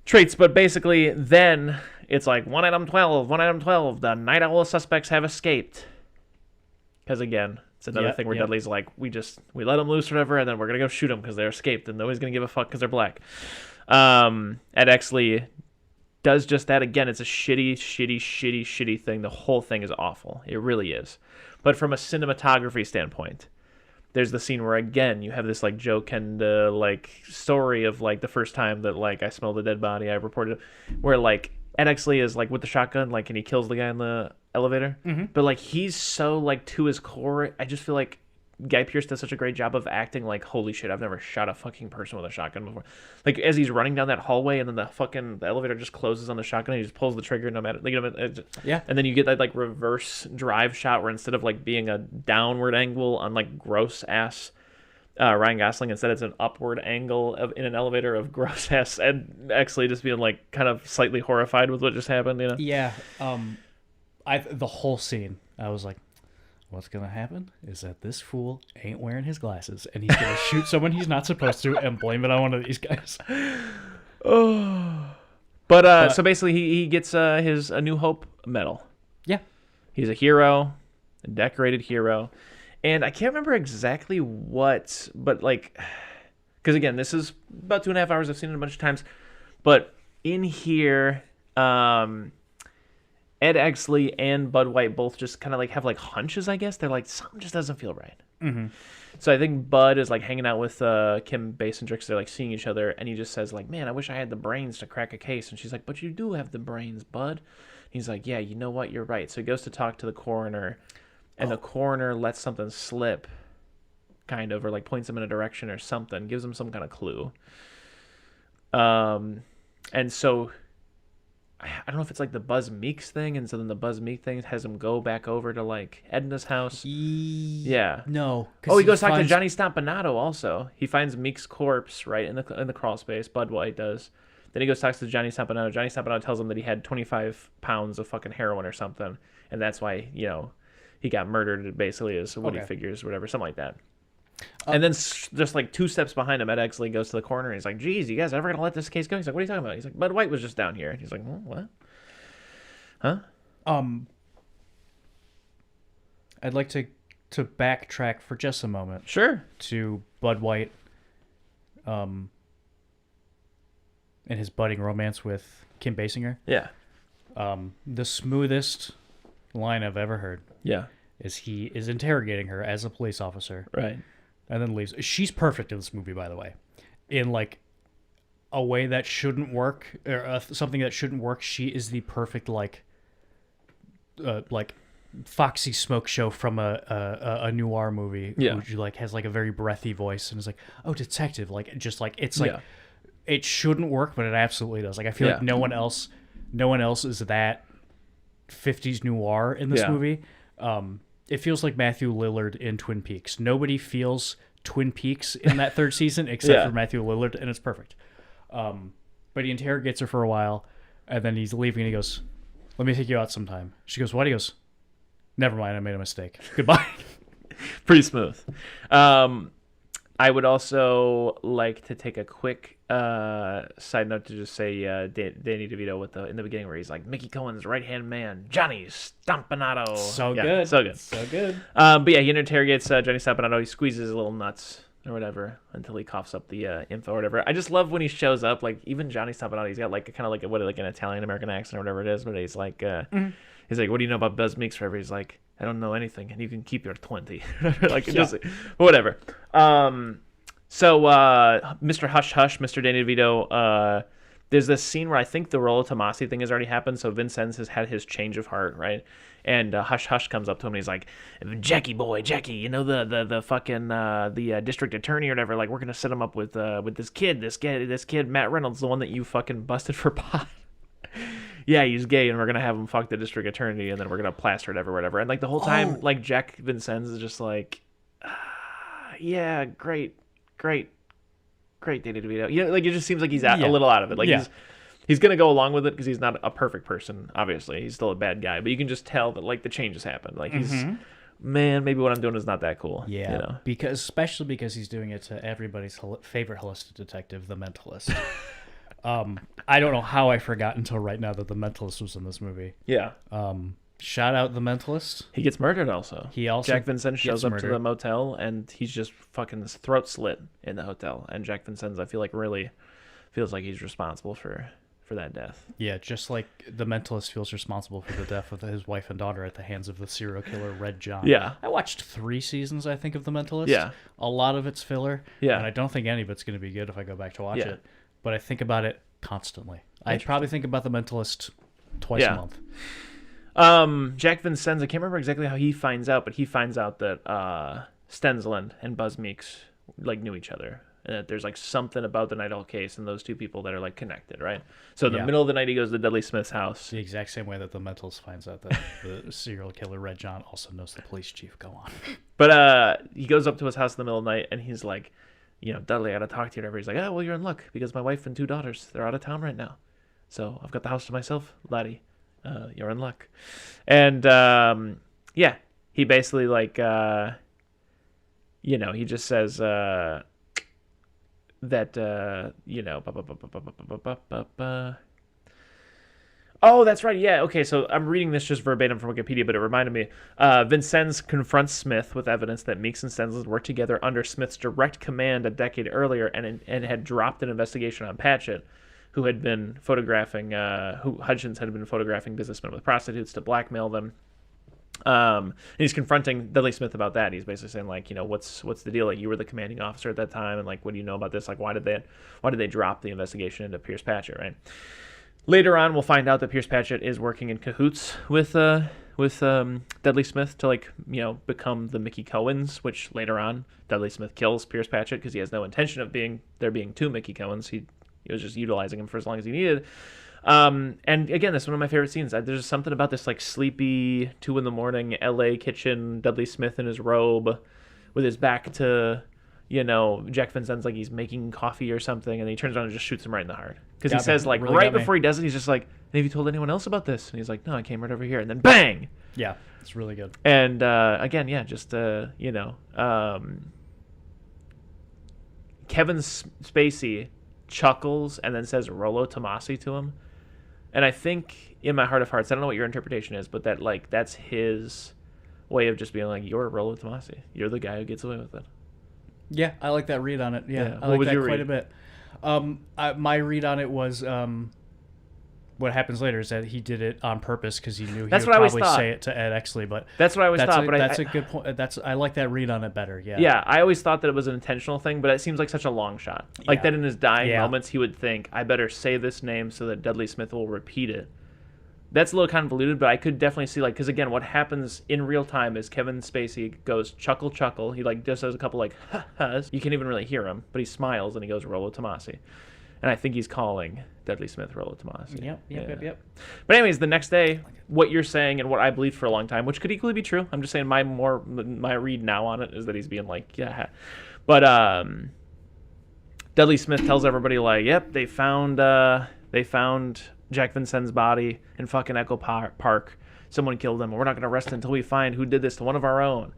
traits. But basically, then it's like one item 12, the Night Owl suspects have escaped. Because again, it's another thing where Dudley's like, we let them loose or whatever, and then we're gonna go shoot them because they're escaped, and nobody's gonna give a fuck because they're black. Ed Exley does just that again. It's a shitty thing. The whole thing is awful. It really is. But from a cinematography standpoint, there's the scene where again you have this like joke and like story of like the first time that like I smelled a dead body. I reported where like Ed Exley is like with the shotgun, like, and he kills the guy in the elevator. Mm-hmm. But like he's so like to his core. I just feel like Guy Pearce does such a great job of acting like, holy shit, I've never shot a fucking person with a shotgun before. Like as he's running down that hallway and then the elevator just closes on the shotgun and he just pulls the trigger no matter, like, you know, Yeah. And then you get that like reverse drive shot where instead of like being a downward angle on like gross ass Ryan Gosling, instead it's an upward angle in an elevator of gross ass Ed Exley just being like kind of slightly horrified with what just happened, you know? Yeah. The whole scene, I was like, what's gonna happen is that this fool ain't wearing his glasses and he's gonna shoot someone he's not supposed to and blame it on one of these guys. Oh. But so basically he gets a New Hope medal. Yeah. He's a hero, a decorated hero. And I can't remember exactly what, but like, because again, this is about 2.5 hours. I've seen it a bunch of times. But in here, Ed Exley and Bud White both just kind of like have like hunches, I guess. They're like, something just doesn't feel right. Mm-hmm. So I think Bud is like hanging out with Kim Basinger because they're like seeing each other. And he just says like, man, I wish I had the brains to crack a case. And she's like, but you do have the brains, Bud. He's like, yeah, you know what? You're right. So he goes to talk to the coroner. And the coroner lets something slip, kind of, or like points him in a direction or something, gives him some kind of clue. And so I don't know if it's like the Buzz Meeks thing, and so then the Buzz Meek thing has him go back over to like Edna's house. Yeah. No. Oh, he goes talk to Johnny Stompanato also. He finds Meek's corpse right in the crawl space. Bud White does. Then he goes talks to Johnny Stompanato. Johnny Stompanato tells him that he had 25 pounds of fucking heroin or something, and that's why he got murdered. Basically, is what he figures, whatever, something like that. And then just like 2 steps behind him, Ed Exley goes to the corner and he's like, geez, you guys ever gonna let this case go? He's like, what are you talking about? He's like, Bud White was just down here. And he's like, what? Huh? I'd like to backtrack for just a moment. Sure. To Bud White and his budding romance with Kim Basinger. Yeah. The smoothest line I've ever heard. Yeah. Is he is interrogating her as a police officer. Right. And then leaves. She's perfect in this movie, by the way. In like a way that shouldn't work, or something that shouldn't work, she is the perfect like Foxy Smoke Show from a noir movie. Yeah. Who like has like a very breathy voice and is like, oh, detective, like just like it's like it shouldn't work, but it absolutely does. Like I feel like no one else is that 50s noir in this movie. It feels like Matthew Lillard in Twin Peaks. Nobody feels Twin Peaks in that 3rd season except for Matthew Lillard, and it's perfect. But he interrogates her for a while, and then he's leaving, and he goes, let me take you out sometime. She goes, what? He goes, never mind, I made a mistake. Goodbye. Pretty smooth. I would also like to take a quick side note to just say Danny DeVito in the beginning where he's like Mickey Cohen's right-hand man, Johnny Stompanato. So good. But yeah, he interrogates Johnny Stompanato. He squeezes his little nuts or whatever until he coughs up the info or whatever. I just love when he shows up. Like even Johnny Stompanato, he's got like kind of like an Italian American accent or whatever it is. But he's like, he's like, what do you know about Buzz Meeks? Forever. He's like, I don't know anything, and you can keep your 20. Like just whatever. So Mr. Hush Hush, Mr. Danny DeVito, there's this scene where I think the Rollo Tomasi thing has already happened. So Vincenz has had his change of heart, right? And Hush Hush comes up to him and he's like, Jackie, you know the fucking the district attorney or whatever. Like we're gonna set him up with this kid Matt Reynolds, the one that you fucking busted for pot. Yeah, he's gay, and we're gonna have him fuck the district attorney, and then we're gonna plaster it everywhere, whatever. And like the whole time, like Jack Vincenz is just like, yeah, great, Danny DeVito. You know, like it just seems like he's a little out of it. Like he's gonna go along with it because he's not a perfect person. Obviously, he's still a bad guy, but you can just tell that like the change has happened. Like he's, man, maybe what I'm doing is not that cool. Yeah, you know? especially because he's doing it to everybody's favorite holistic detective, The Mentalist. I don't know how I forgot until right now that The Mentalist was in this movie. Yeah. Shout out The Mentalist. He gets murdered also. Jack Vincenz shows up to the motel and he's just fucking his throat slit in the hotel. And Jack Vincenz, I feel like, really feels like he's responsible for for that death. Yeah, just like the Mentalist feels responsible for the death of his wife and daughter at the hands of the serial killer Red John. Yeah. I watched 3 seasons, I think, of The Mentalist. Yeah. A lot of it's filler. Yeah. And I don't think any of it's going to be good if I go back to watch Yeah. it. But I think about it constantly. I probably think about The Mentalist twice Yeah. a month. Jack Vincennes, I can't remember exactly how he finds out, but he finds out that Stensland and Buzz Meeks like knew each other, and that there's like something about the Night Owl case and those two people that are like connected, right? So in the middle of the night, he goes to Dudley Smith's house. The exact same way that the Mentalist finds out that the serial killer Red John also knows the police chief. Go on. But he goes up to his house in the middle of the night, and he's like, Dudley, I gotta talk to you. Whatever. He's like, oh, well, you're in luck because my wife and 2 daughters, they're out of town right now, so I've got the house to myself, laddie. You're in luck. And he basically like he just says that oh, that's right. Yeah. Okay. So I'm reading this just verbatim from Wikipedia, but it reminded me. Vincennes confronts Smith with evidence that Meeks and Stensland worked together under Smith's direct command a decade earlier and had dropped an investigation on Patchett, who had been photographing, who Hutchins had been photographing businessmen with prostitutes to blackmail them. And he's confronting Dudley Smith about that. He's basically saying, like, what's the deal? Like, you were the commanding officer at that time, and like, what do you know about this? Like, why did they drop the investigation into Pierce Patchett, right? Later on, we'll find out that Pierce Patchett is working in cahoots with Dudley Smith to become the Mickey Cohens, which later on Dudley Smith kills Pierce Patchett because he has no intention of there being 2 Mickey Cohens. He was just utilizing him for as long as he needed. And again, that's one of my favorite scenes. There's something about this like sleepy 2 a.m. LA kitchen, Dudley Smith in his robe with his back to, Jack Vincennes, like he's making coffee or something, and he turns around and just shoots him right in the heart. Because he says, like, really right before he does it, he's just like, have you told anyone else about this? And he's like, no, I came right over here. And then bang! Yeah, it's really good. And again, yeah, just, Kevin Spacey chuckles and then says Rollo Tomasi to him. And I think in my heart of hearts, I don't know what your interpretation is, but that's his way of just being like, you're Rollo Tomasi. You're the guy who gets away with it. Yeah, I like that read on it. Yeah. I What like was that your quite read? a bit. My read on it was what happens later is that he did it on purpose because he knew he would probably say it to Ed Exley. But that's what I always thought. But that's a good point. I like that read on it better. Yeah. Yeah, I always thought that it was an intentional thing, but it seems like such a long shot. Like that in his dying moments, he would think, I better say this name so that Dudley Smith will repeat it. That's a little convoluted, but I could definitely see, like, because again, what happens in real time is Kevin Spacey goes chuckle, chuckle. He like just does a couple like ha-has. You can't even really hear him, but he smiles and he goes Rollo Tomasi. And I think he's calling Dudley Smith Rollo Tomasi. Yep. But anyways, the next day, what you're saying and what I believed for a long time, which could equally be true. I'm just saying my read now on it is that he's being like, yeah. But Dudley Smith tells everybody, like, yep, they found Jack Vincennes' body in fucking Echo Park. Someone killed him, and we're not going to rest until we find who did this to one of our own.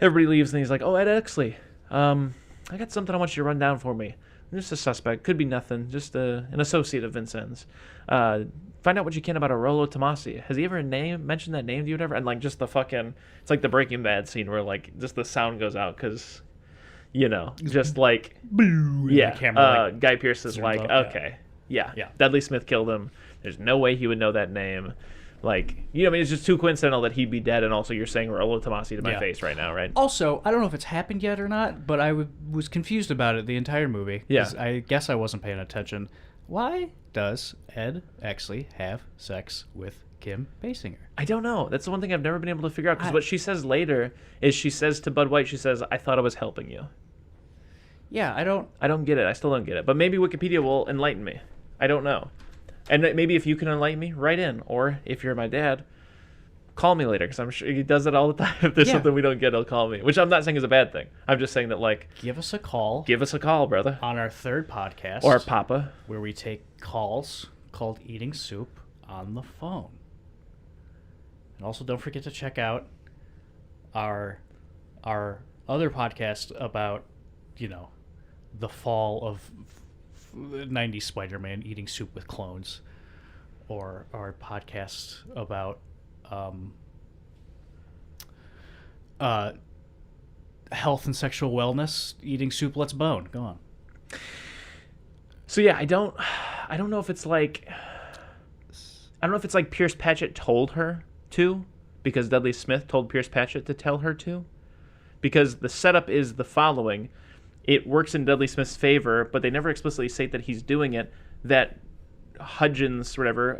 Everybody leaves, and he's like, oh, Ed Exley, I got something I want you to run down for me. Just a suspect. Could be nothing. Just an associate of Vincennes. Find out what you can about a Rollo Tomasi. Has he ever mentioned that name to you or whatever? And, like, just the fucking... It's like the Breaking Bad scene where, like, just the sound goes out because, just like... Boo! Yeah. Guy Pearce is like, up, okay. Yeah. Dudley Smith killed him. There's no way he would know that name. Like, it's just too coincidental that he'd be dead, and also you're saying Rollo Tomasi to my face right now, right? Also, I don't know if it's happened yet or not, but I was confused about it the entire movie. Yeah. I guess I wasn't paying attention. Why does Ed Exley have sex with Kim Basinger? I don't know. That's the one thing I've never been able to figure out, because what she says later is she says to Bud White, she says, I thought I was helping you. Yeah, I don't get it. I still don't get it. But maybe Wikipedia will enlighten me. I don't know. And maybe if you can enlighten me, write in. Or if you're my dad, call me later, because I'm sure he does it all the time. If there's something we don't get, he'll call me. Which I'm not saying is a bad thing. I'm just saying that, like... Give us a call. Give us a call, brother. On our third podcast. Or Papa. Where we take calls called Eating Soup on the phone. And also don't forget to check out our other podcast about, the fall of 90s Spider-Man eating soup with clones, or our podcast about health and sexual wellness, eating soup let's bone. Go on. So yeah, I don't know if it's like Pierce Patchett told her to, because Dudley Smith told Pierce Patchett to tell her to. Because the setup is the following. It works in Dudley Smith's favor, but they never explicitly state that he's doing it, that Hudgens, whatever,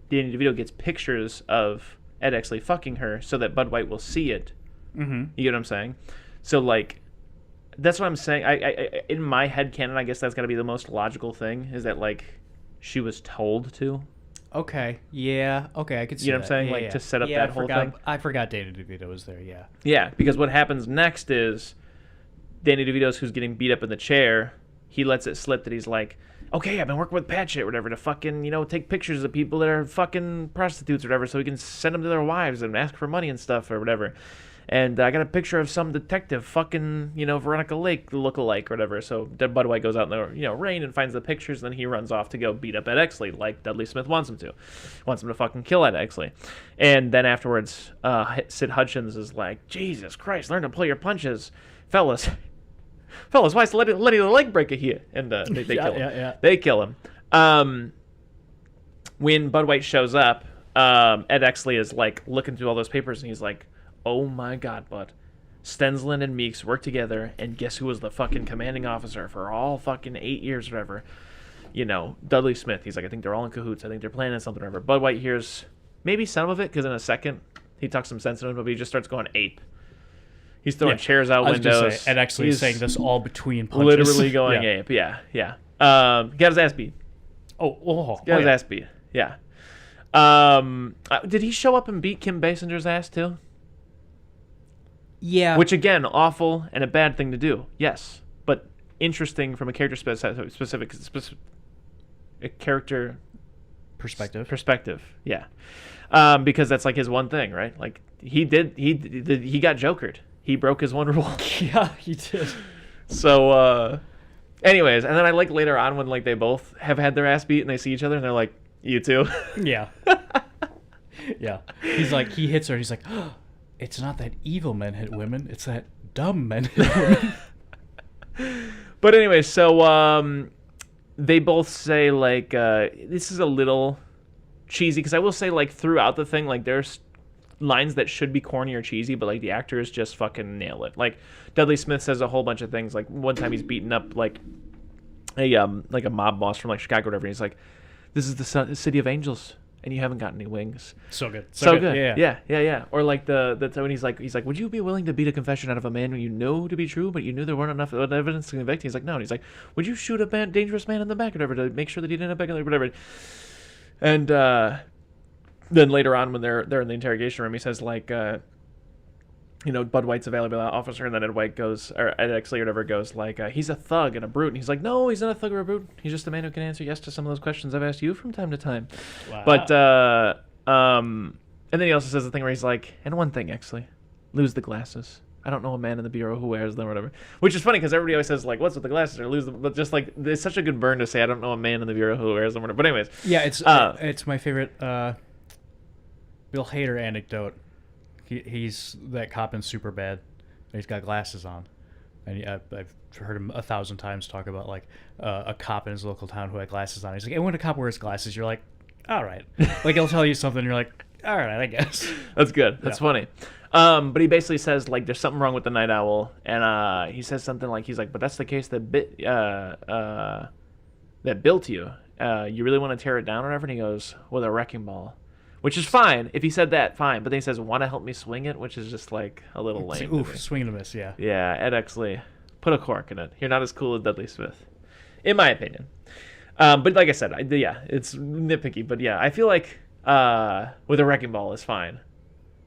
Danny DeVito gets pictures of Ed Exley fucking her so that Bud White will see it. Mm-hmm. You get what I'm saying? So, like, that's what I'm saying. I in my head canon, I guess that's got to be the most logical thing, is that, like, she was told to. Okay. Yeah. Okay, I could see that. You know what I'm saying? Yeah, Like, yeah. to set up Yeah, that whole thing. I forgot Danny DeVito was there, yeah. Yeah, because what happens next is Danny DeVito's, who's getting beat up in the chair, he lets it slip that he's like, okay, I've been working with Patchett or whatever to fucking, take pictures of people that are fucking prostitutes or whatever so we can send them to their wives and ask for money and stuff or whatever. And I got a picture of some detective fucking, Veronica Lake lookalike or whatever. So Bud White goes out in the, rain and finds the pictures, and then he runs off to go beat up Ed Exley like Dudley Smith wants him to. Wants him to fucking kill Ed Exley. And then afterwards, Sid Hutchins is like, Jesus Christ, learn to pull your punches. Fellas, why is letting the leg break here? And they kill him. Yeah. They kill him. When Bud White shows up, Ed Exley is like looking through all those papers, and he's like, oh my God, Bud. Stensland and Meeks worked together, and guess who was the fucking commanding officer for all fucking 8 years or whatever? Dudley Smith. He's like, I think they're all in cahoots. I think they're planning something or whatever. Bud White hears maybe some of it, because in a second, he talks some sense into him, but he just starts going ape. He's throwing chairs out windows. Say, Ed Exley is saying this all between punches. Literally going ape. Yeah. Got his ass beat. Got his ass beat. Yeah. Did he show up and beat Kim Basinger's ass too? Yeah. Which, again, awful and a bad thing to do. Yes. But interesting from a character specific a character perspective. Yeah. Because that's like his one thing, right? Like he got jokered. He broke his one rule. Yeah, he did. So, anyways, and then I like later on when like they both have had their ass beat and they see each other and they're like, you too? Yeah. Yeah. He's like, he hits her and he's like, oh, it's not that evil men hit women, it's that dumb men hit women. But anyway, so they both say like, this is a little cheesy, because I will say like throughout the thing, like there's lines that should be corny or cheesy, but like the actors just fucking nail it. Like Dudley Smith says a whole bunch of things. Like one time he's beating up like a mob boss from like Chicago or whatever, and he's like, this is the city of angels and you haven't got any wings. So good. So good. Yeah. Or like the when he's like, would you be willing to beat a confession out of a man who you know to be true, but you knew there weren't enough evidence to convict? He's like, no. And he's like, would you shoot a dangerous man in the back or whatever to make sure that he didn't have back or whatever? And then later on when they're in the interrogation room, he says like, Bud White's a valuable officer, and then Ed Exley or whatever goes like, he's a thug and a brute, and he's like, no, he's not a thug or a brute. He's just a man who can answer yes to some of those questions I've asked you from time to time. Wow. But and then he also says the thing where he's like, and one thing, Exley, lose the glasses. I don't know a man in the bureau who wears them or whatever. Which is funny because everybody always says like, what's with the glasses or lose them? But just like, it's such a good burn to say I don't know a man in the bureau who wears them or whatever. But anyways, yeah, it's my favorite Bill Hader anecdote. He's that cop in Superbad. He's got glasses on, and I've heard him 1,000 times talk about like a cop in his local town who had glasses on. He's like, and when a cop wears glasses, you're like, all right. Like he'll tell you something, and you're like, all right, I guess. That's good. That's funny. But he basically says like there's something wrong with the Night Owl, and he says something like, he's like, but that's the case that built you. You really want to tear it down or whatever? And he goes, with a wrecking ball. Which is fine. If he said that, fine. But then he says, want to help me swing it? Which is just like a little lame. Oof, swing and a miss, yeah. Yeah, Ed Exley, put a cork in it. You're not as cool as Dudley Smith, in my opinion. But like I said, it's nitpicky. But yeah, I feel like with a wrecking ball is fine.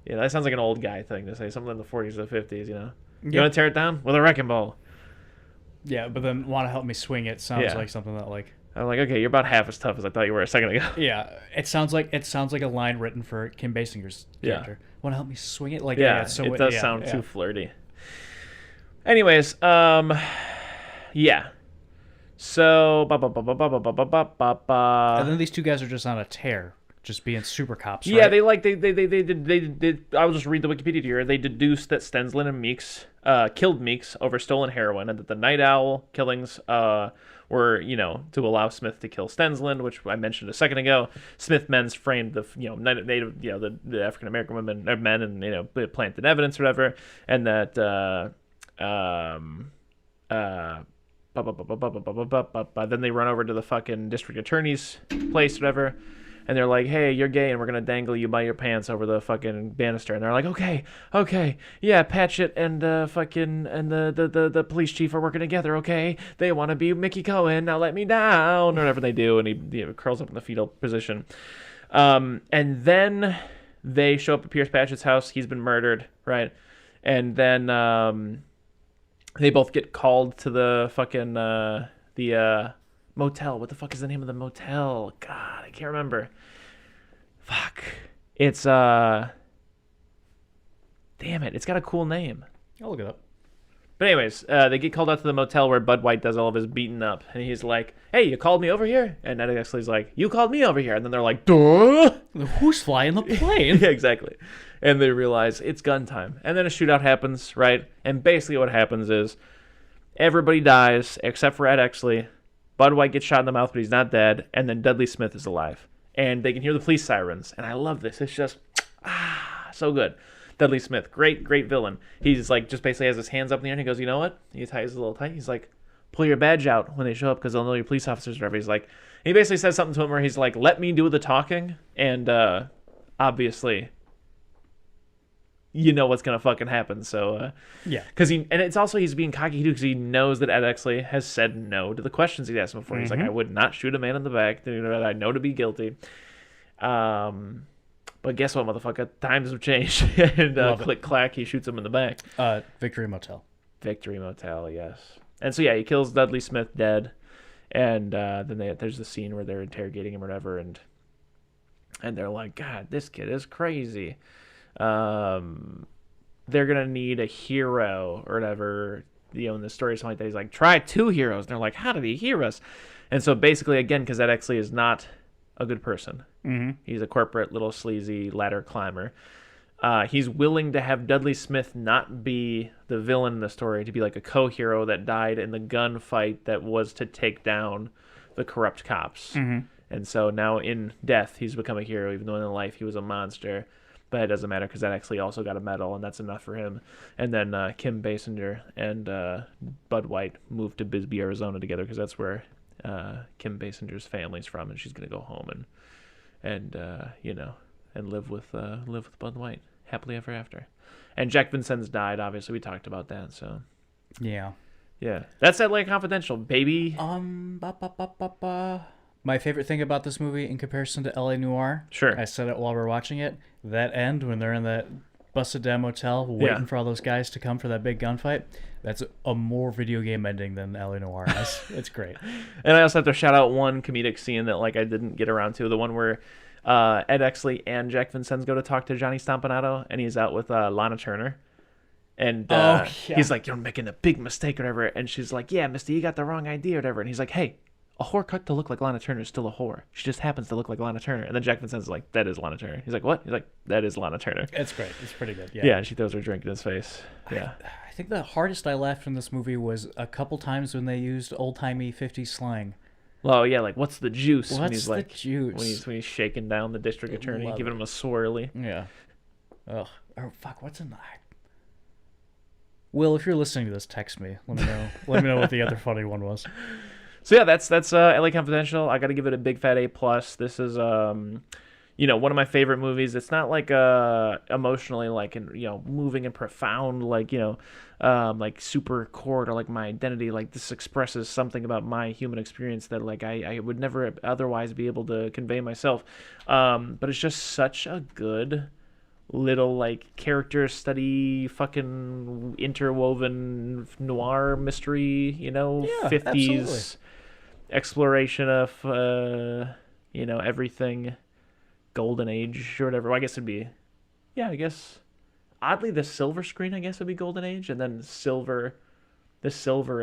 Yeah, that sounds like an old guy thing to say, something in the 40s or the 50s, You want to tear it down? With a wrecking ball. Yeah, but then want to help me swing it sounds like something that like... I'm like, okay, you're about half as tough as I thought you were a second ago. Yeah, it sounds like a line written for Kim Basinger's character. Want to help me swing it? Like, it does sound too flirty. Anyways, yeah. So, and then these two guys are just on a tear. just being super cops. Yeah, right? they did. I'll just read the Wikipedia here. They deduced that Stensland and Meeks killed Meeks over stolen heroin, and that the Night Owl killings were, to allow Smith to kill Stensland, which I mentioned a second ago. Smith men's framed the native, the African American women or men, and planted evidence or whatever, and that then they run over to the fucking district attorney's place, whatever. And they're like, hey, you're gay, and we're going to dangle you by your pants over the fucking banister. And they're like, okay, yeah, Patchett and the police chief are working together, okay? They want to be Mickey Cohen, now let me down, or whatever they do. And he curls up in the fetal position. And then they show up at Pierce Patchett's house. He's been murdered, right? And then they both get called to the fucking, motel. What the fuck is the name of the motel? God, I can't remember. Fuck. It's damn it. It's got a cool name. I'll look it up. But anyways, they get called out to the motel where Bud White does all of his beating up, and he's like, "Hey, you called me over here?" And Ed Exley's like, "You called me over here." And then they're like, "Duh." Who's flying the plane? Yeah, exactly. And they realize it's gun time, and then a shootout happens, right? And basically, what happens is everybody dies except for Ed Exley. Bud White gets shot in the mouth, but he's not dead. And then Dudley Smith is alive. And they can hear the police sirens. And I love this. It's just, so good. Dudley Smith, great villain. He's like, just basically has his hands up in the air, and he goes, you know what? He ties a little tight. He's like, pull your badge out when they show up, because they'll know you're police officers or whatever. He's like, he basically says something to him where he's like, let me do the talking. And obviously, you know what's gonna fucking happen. So yeah, because it's also he's being cocky too, because he knows that Ed Exley has said no to the questions he asked him before. He's like, I would not shoot a man in the back that I know to be guilty. But guess what, motherfucker? Times have changed. And click clack, he shoots him in the back. Victory Motel. Victory Motel, yes. And so yeah, he kills Dudley Smith dead, and then there's the scene where they're interrogating him or whatever, and they're like, God, this kid is crazy. They're gonna need a hero or whatever, in the story or something like that. He's like, try 2 heroes. And they're like, how did he hear us? And so basically, again, because Ed Exley is not a good person. Mm-hmm. He's a corporate little sleazy ladder climber. He's willing to have Dudley Smith not be the villain in the story, to be like a co-hero that died in the gunfight that was to take down the corrupt cops. Mm-hmm. And so now in death, he's become a hero, even though in life he was a monster. But it doesn't matter, because that actually also got a medal, and that's enough for him. And then Kim Basinger and Bud White moved to Bisbee, Arizona together, because that's where Kim Basinger's family's from, and she's gonna go home and live with Bud White happily ever after. And Jack Vincennes died. Obviously, we talked about that. So yeah, that's LA Confidential, baby. My favorite thing about this movie in comparison to LA Noire, Sure. I said it while we were watching it, that end when they're in that busted down motel waiting for all those guys to come for that big gunfight, that's a more video game ending than LA Noire is. It's great. And I also have to shout out one comedic scene that I didn't get around to, the one where Ed Exley and Jack Vincennes go to talk to Johnny Stompanato, and he's out with Lana Turner. And he's like, you're making a big mistake or whatever. And she's like, yeah, mister, you got the wrong idea or whatever. And he's like, hey, a whore cut to look like Lana Turner is still a whore. She just happens to look like Lana Turner. And then Jack Vincennes is like, that is Lana Turner. He's like, what? He's like, that is Lana Turner. It's great. It's pretty good. Yeah, and she throws her drink in his face. Yeah. I think the hardest I laughed from this movie was a couple times when they used old-timey 50s slang. Well, yeah, like, what's the juice? What's when he's the juice? When he's shaking down the district attorney, giving him a swirly. Yeah. Ugh. Oh, fuck, what's in that? Will, if you're listening to this, text me. Let me know. Let me know what the other funny one was. So yeah, that's LA Confidential. I got to give it a big fat A+. This is one of my favorite movies. It's not like emotionally moving and profound like super core to like my identity. Like, this expresses something about my human experience that I would never otherwise be able to convey myself. But it's just such a good little character study, fucking interwoven noir mystery, 50s absolutely. Exploration of everything, golden age or whatever. Well, I guess it'd be, oddly the silver screen, I guess, would be golden age, and then the silver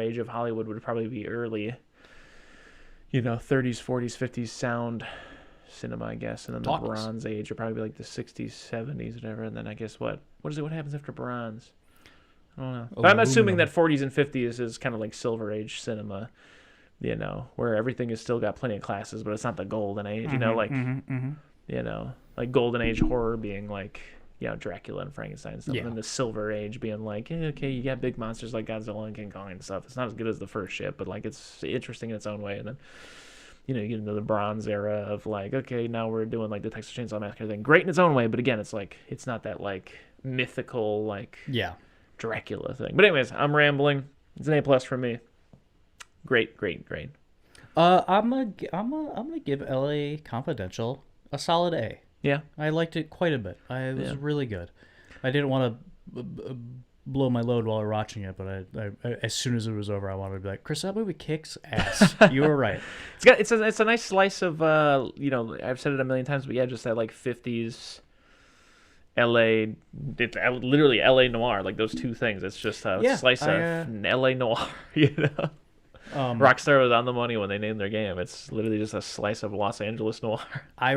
age of Hollywood would probably be early 30s, 40s, 50s cinema, I guess, and then Talk the to us. Bronze Age would probably be like the 60s, 70s, whatever, and then I guess what is it? What happens after Bronze? I don't know. But I'm assuming that 40s and 50s is kind of like Silver Age cinema, you know, where everything has still got plenty of classes, but it's not the Golden Age, you know, like, you know, like Golden Age horror being like, you know, Dracula and Frankenstein and stuff, and then the Silver Age being like, okay, you got big monsters like Godzilla and King Kong and stuff. It's not as good as the first shit, but like it's interesting in its own way. And then, you know, you get into the Bronze era of like, okay, now we're doing like the Texas Chainsaw Massacre thing. Great in its own way, but again, it's like, it's not that like mythical, like Dracula thing. But anyways, I'm rambling. It's an A+ for me. Great. I'm gonna give L.A. Confidential a solid A. Yeah. I liked it quite a bit. It was really good. I didn't want to blow my load while watching it, but I as soon as it was over, I wanted to be like, Chris, that movie kicks ass. You were right. It's a nice slice of you know, I've said it a million times, but yeah, just that like 50s LA, literally LA noir, like those two things. It's just a slice of LA noir, you know. Rockstar was on the money when they named their game. It's literally just a slice of Los Angeles noir. I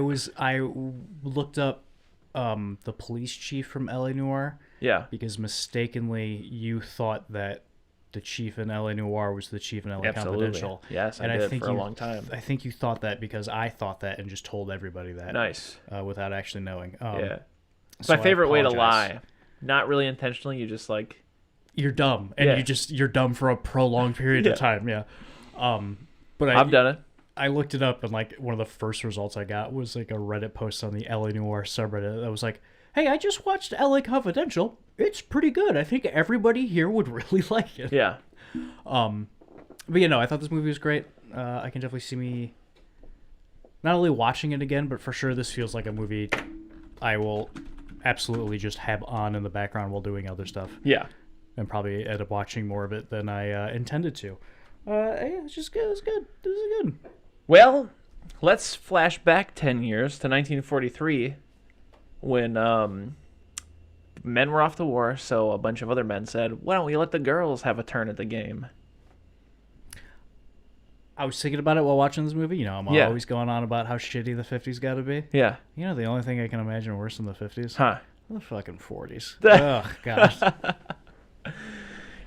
looked up the police chief from LA Noir. Yeah. Because mistakenly you thought that the chief in LA Noir was the chief in LA Confidential. Yes, I did for a long time. I think you thought that because I thought that and just told everybody that. Nice. Without actually knowing. Yeah. It's my favorite way to lie. Not really intentionally. You just like... You're dumb, and you're dumb for a prolonged period of time. Yeah, but I've done it. I looked it up, and like one of the first results I got was like a Reddit post on the LA Noir subreddit that was like, "Hey, I just watched LA Confidential. It's pretty good. I think everybody here would really like it." Yeah. But you know, I thought this movie was great. I can definitely see me not only watching it again, but for sure this feels like a movie I will absolutely just have on in the background while doing other stuff. Yeah. And probably end up watching more of it than I intended to. Yeah, it's just good. It was good. It was good. Well, let's flash back 10 years to 1943 when men were off to war, so a bunch of other men said, why don't we let the girls have a turn at the game? I was thinking about it while watching this movie. You know, I'm always going on about how shitty the 50s got to be. Yeah. You know, the only thing I can imagine worse than the 50s? Huh. The fucking 40s. Oh, gosh.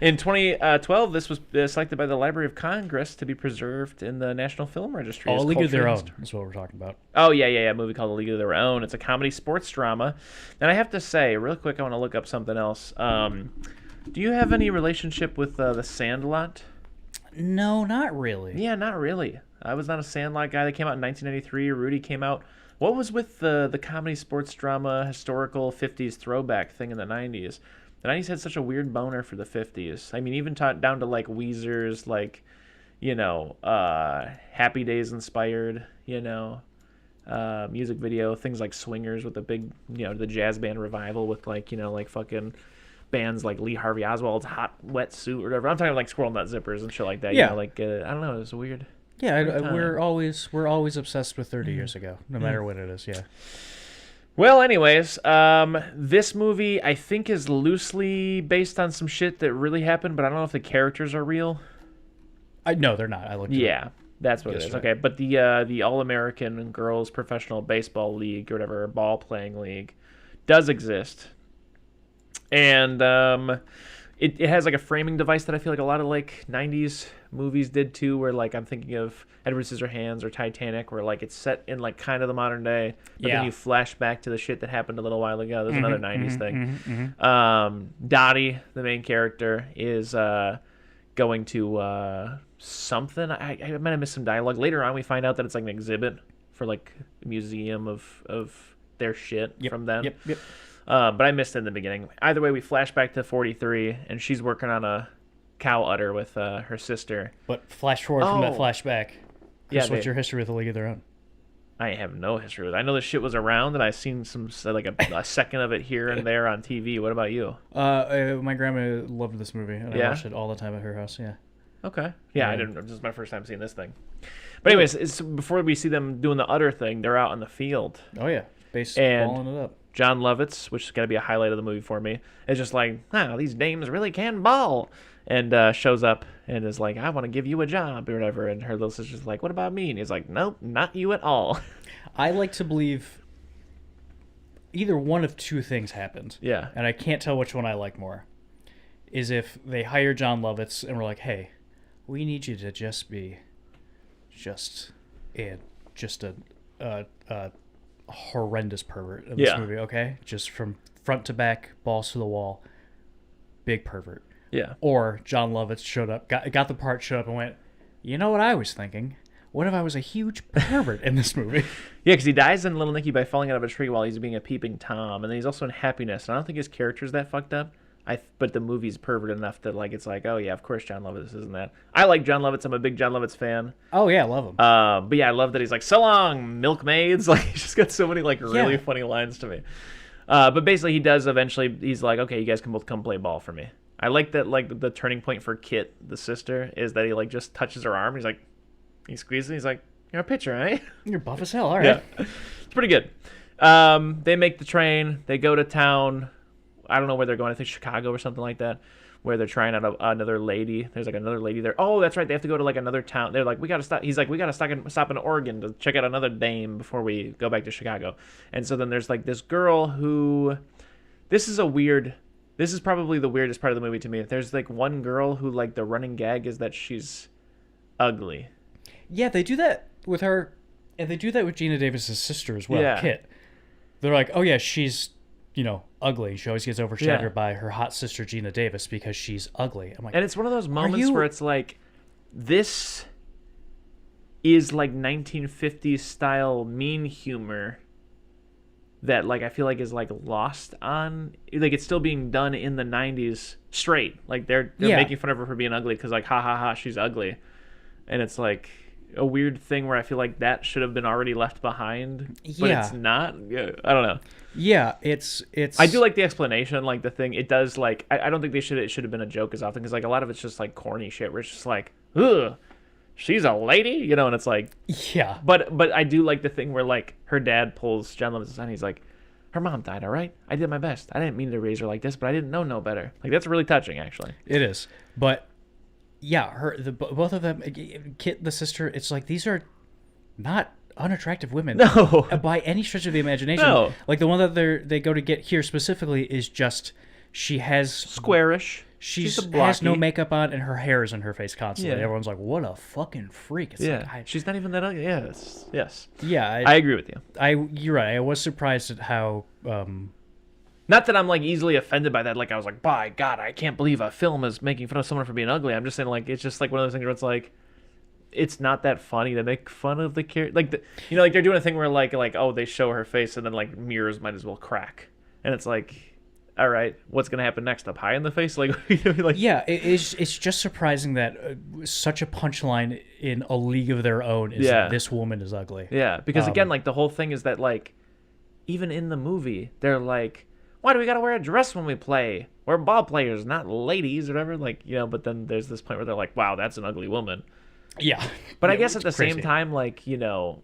In 2012, this was selected by the Library of Congress to be preserved in the National Film Registry. A League of Their Own is what we're talking about. Oh, yeah. A movie called A League of Their Own. It's a comedy sports drama. And I have to say, real quick, I want to look up something else. Do you have any relationship with The Sandlot? No, not really. Yeah, not really. I was not a Sandlot guy. That came out in 1993. Rudy came out. What was with the comedy sports drama historical 50s throwback thing in the 90s? The 90s had such a weird boner for the 50s. I mean, even down to like Weezer's, like, you know, Happy Days inspired, you know, music video, things like Swingers with the big, you know, the jazz band revival with like, you know, like fucking bands like Lee Harvey Oswald's Hot Wet Suit or whatever. I'm talking like Squirrel Nut Zippers and shit like that. Yeah. You know, like, I don't know, it was weird. Yeah, we're always obsessed with 30 years ago, no matter what it is, yeah. Well, anyways, this movie I think is loosely based on some shit that really happened, but I don't know if the characters are real. No, they're not. I looked. Yeah, that's what it is. Right. Okay, but the All-American Girls Professional Baseball League or whatever, ball playing league, does exist, and it has like a framing device that I feel like a lot of like 90s movies did too, where like I'm thinking of Edward Scissorhands or Titanic, where like it's set in like kind of the modern day, but then you flash back to the shit that happened a little while ago. There's another 90s thing. Dottie, the main character, is going to something. I might have missed some dialogue. Later on, we find out that it's like an exhibit for like a museum of their shit from then. Yep. But I missed it in the beginning. Either way, we flash back to 43, and she's working on a cow udder with her sister. But flash forward from that flashback. Chris, Yeah, what's your history with A League of Their Own? I have no history with it. I know this shit was around, and I've seen some like a second of it here and there on TV. What about you? My grandma loved this movie, and I watched it all the time at her house. Yeah. Okay. Yeah, I didn't. This is my first time seeing this thing. But anyways, before we see them doing the udder thing, they're out in the field. Oh yeah, balling it up. John Lovitz, which is going to be a highlight of the movie for me, is just like, these dames really can ball. And shows up and is like, I want to give you a job or whatever. And her little sister's like, what about me? And he's like, nope, not you at all. I like to believe either one of two things happened. Yeah. And I can't tell which one I like more. Is if they hire John Lovitz and we're like, hey, we need you to just be just a horrendous pervert in this movie, okay? Just from front to back, balls to the wall, big pervert. Yeah. Or John Lovitz showed up, got the part, showed up and went, you know what I was thinking? What if I was a huge pervert in this movie? Yeah, because he dies in Little Nicky by falling out of a tree while he's being a peeping Tom, and then he's also in Happiness. And I don't think his character's that fucked up. But the movie's pervert enough that like it's like, oh yeah, of course John Lovitz isn't that. I like John Lovitz. I'm a big John Lovitz fan. Oh yeah, I love him. But yeah, I love that he's like, so long, milkmaids. Like he's just got so many like really funny lines to me. But basically, he does eventually. He's like, okay, you guys can both come play ball for me. I like that. Like the turning point for Kit, the sister, is that he like just touches her arm. He's like, he squeezes. He's like, you're a pitcher, eh? You're buff as hell. All right. Yeah, it's pretty good. They make the train. They go to town. I don't know where they're going. I think Chicago or something like that, where they're trying out another lady. There's like another lady there. Oh, that's right. They have to go to like another town. They're like, we got to stop. He's like, we got to stop in Oregon to check out another dame before we go back to Chicago. And so then there's like this girl who, this is probably the weirdest part of the movie to me. There's like one girl who like the running gag is that she's ugly. Yeah, they do that with her, and they do that with Gina Davis's sister as well, Yeah. Kit. They're like, oh yeah, she's, ugly. She always gets overshadowed by her hot sister Gina Davis because she's ugly. I'm like, and it's one of those moments where it's like, this is like 1950s style mean humor that like I feel like is like lost on, like it's still being done in the 90s straight. Like they're making fun of her for being ugly because like ha ha ha she's ugly, and it's like a weird thing where I feel like that should have been already left behind, but it's not. Yeah, I don't know. Yeah, it's. I do like the explanation, like the thing. It does like I don't think it should have been a joke as often because like a lot of it's just like corny shit where it's just like, ugh, she's a lady, and it's like, yeah. But I do like the thing where like her dad pulls John Lovitz aside. He's like, her mom died, all right. I did my best. I didn't mean to raise her like this, but I didn't know no better. Like that's really touching, actually. It is, but. Yeah, both of them, Kit, the sister, it's like these are not unattractive women. No. By any stretch of the imagination. No. Like the one that they go to get here specifically is just, she has... Squarish. She has no makeup on and her hair is in her face constantly. Yeah. Everyone's like, what a fucking freak. It's like, she's not even that ugly. Yes. Yeah. I agree with you. You're right. I was surprised at how... Not that I'm like easily offended by that. Like I was like, by God, I can't believe a film is making fun of someone for being ugly. I'm just saying like it's just like one of those things where it's like, it's not that funny to make fun of the character. Like like they're doing a thing where like oh they show her face and then like mirrors might as well crack, and it's like, all right, what's gonna happen next? A pie in the face? Like yeah, it's just surprising that such a punchline in A League of Their Own is that this woman is ugly. Yeah, because again, like the whole thing is that like even in the movie they're like, why do we gotta wear a dress when we play? We're ball players, not ladies or whatever. Like, but then there's this point where they're like, wow, that's an ugly woman. Yeah. But I guess at the same time, like, I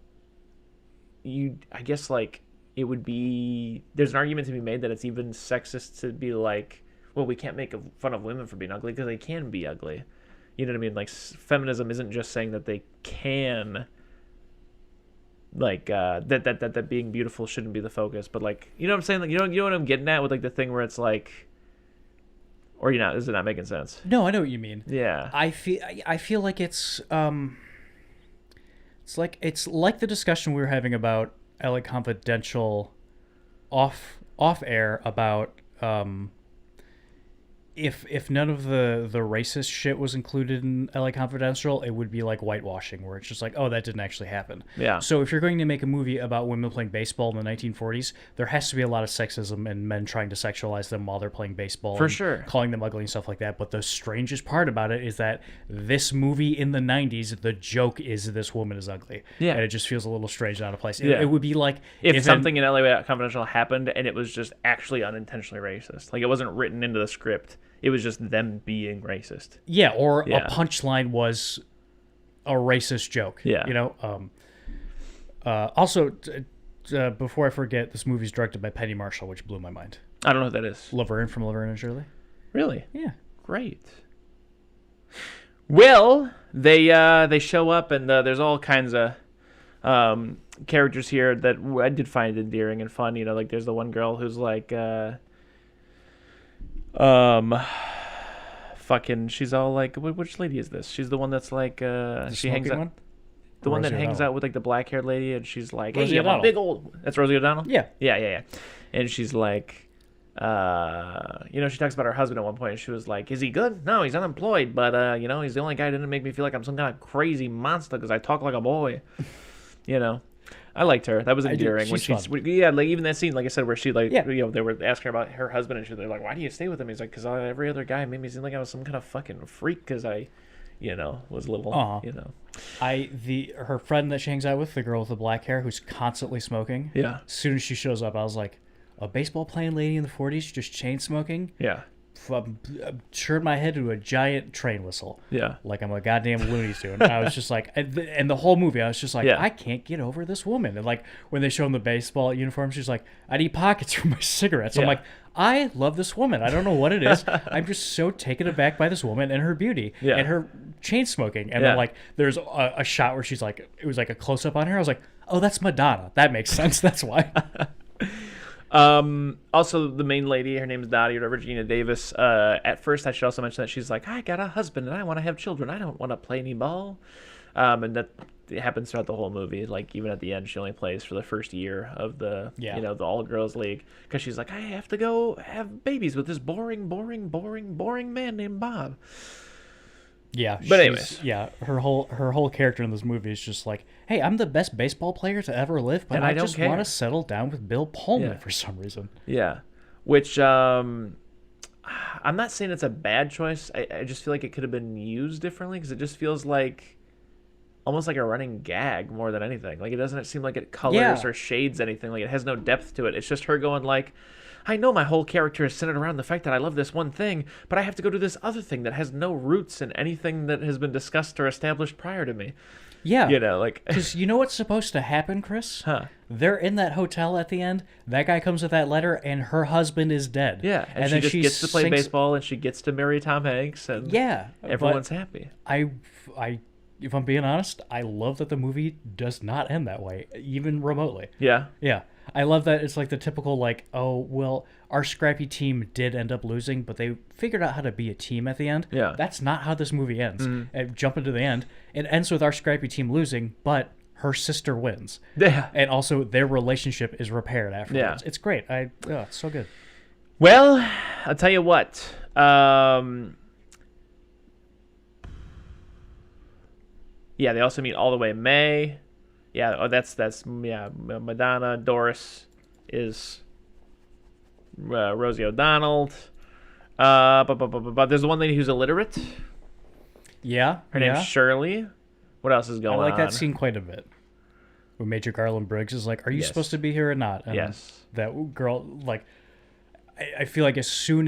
guess like it would be, there's an argument to be made that it's even sexist to be like, well, we can't make fun of women for being ugly because they can be ugly. You know what I mean? Like feminism isn't just saying that they can, like that being beautiful shouldn't be the focus, but like, you know what I'm saying? Like, you know what I'm getting at with like the thing where it's like, or is it not making sense? No, I know what you mean. Yeah. I feel like it's like the discussion we were having about LA Confidential off air about if none of the racist shit was included in LA Confidential, it would be like whitewashing, where it's just like, oh, that didn't actually happen. Yeah. So if you're going to make a movie about women playing baseball in the 1940s, there has to be a lot of sexism and men trying to sexualize them while they're playing baseball. For sure. Calling them ugly and stuff like that. But the strangest part about it is that this movie in the 90s, the joke is this woman is ugly. Yeah. And it just feels a little strange and out of place. Yeah. It would be like... If something in LA Confidential happened and it was just actually unintentionally racist. Like it wasn't written into the script. It was just them being racist. Yeah, or a punchline was a racist joke. Yeah. Also, before I forget, this movie's directed by Penny Marshall, which blew my mind. I don't know what that is. Laverne from Laverne and Shirley. Really? Yeah. Great. Well, they show up and there's all kinds of characters here that I did find endearing and fun. You know, like there's the one girl who's like, fucking, she's all like, which lady is this? She's the one that's like, she hangs out. One? The one that Rosie hangs O'Donnell. out with like the black haired lady, and she's like, Rosie "Hey, I'm a O'Donnell. big old." That's Rosie O'Donnell. Yeah. Yeah. And she's like, you know, she talks about her husband at one point, and she was like, "Is he good? No, he's unemployed, but you know, he's the only guy who didn't make me feel like I'm some kind of crazy monster because I talk like a boy." You know, I liked her. That was endearing when She's she's fun. yeah, like even that scene, like I said, where she like, Yeah. you know, they were asking her about her husband, and they're like, "Why do you stay with him?" He's like, "Because every other guy made me seem like I was some kind of fucking freak because I." You know, was little. Uh-huh. You know, Her friend that she hangs out with, the girl with the black hair who's constantly smoking. yeah, As soon as she shows up, I was like, a baseball playing lady in the 40s just chain smoking. yeah, Turned my head into a giant train whistle. yeah. Like I'm a goddamn Looney Tune. I was just like, and the whole movie, I was just like, Yeah. I can't get over this woman. And like when they show him the baseball uniform, she's like, I need pockets for my cigarettes. I'm Yeah. like, I love this woman. I don't know what it is. I'm just so taken aback by this woman and her beauty Yeah. and her chain smoking. And Yeah. then like there's a shot where she's like, it was like a close up on her. I was like, oh, that's Madonna. That makes sense. That's why. Also, the main lady, her name's Dottie or Regina Davis. At first, I should also mention that she's like, I got a husband and I want to have children. I don't want to play any ball. And that it happens throughout the whole movie. Like even at the end, she only plays for the first year of the Yeah. you know the all girls league because she's like, I have to go have babies with this boring man named Bob. Yeah, But anyways. yeah, her whole character in this movie is just like, hey, I'm the best baseball player to ever live, but And I I don't just care. want to settle down with Bill Pullman Yeah. for some reason. Yeah, which I'm not saying it's a bad choice. I just feel like it could have been used differently because it just feels like almost like a running gag more than anything. Like it doesn't seem like it colors Yeah. or shades anything. Like it has no depth to it. It's just her going like, I know my whole character is centered around the fact that I love this one thing, but I have to go do this other thing that has no roots in anything that has been discussed or established prior to me. Yeah. You know, like Because you know what's supposed to happen, Chris? Huh. They're in that hotel at the end. That guy comes with that letter, and her husband is dead. yeah, and she then just gets to play sinks- baseball and she gets to marry Tom Hanks and Yeah. everyone's happy. I, if I'm being honest, I love that the movie does not end that way, even remotely. Yeah. Yeah. I love that it's like the typical, like, oh, well, our scrappy team did end up losing, but they figured out how to be a team at the end. Yeah. That's not how this movie ends. Jump into the end. It ends with our scrappy team losing, but her sister wins. Yeah. And also their relationship is repaired afterwards. Yeah. It's great. It's so good. Well, I'll tell you what. Yeah, they also meet all the way May. Yeah, that's Madonna. Doris is Rosie O'Donnell. But there's the one lady who's illiterate. Yeah. Her name's Shirley. What else is I going like on? that scene quite a bit. Where Major Garland Briggs is like, are you Yes. supposed to be here or not? And Yes. that girl, like, I feel like as soon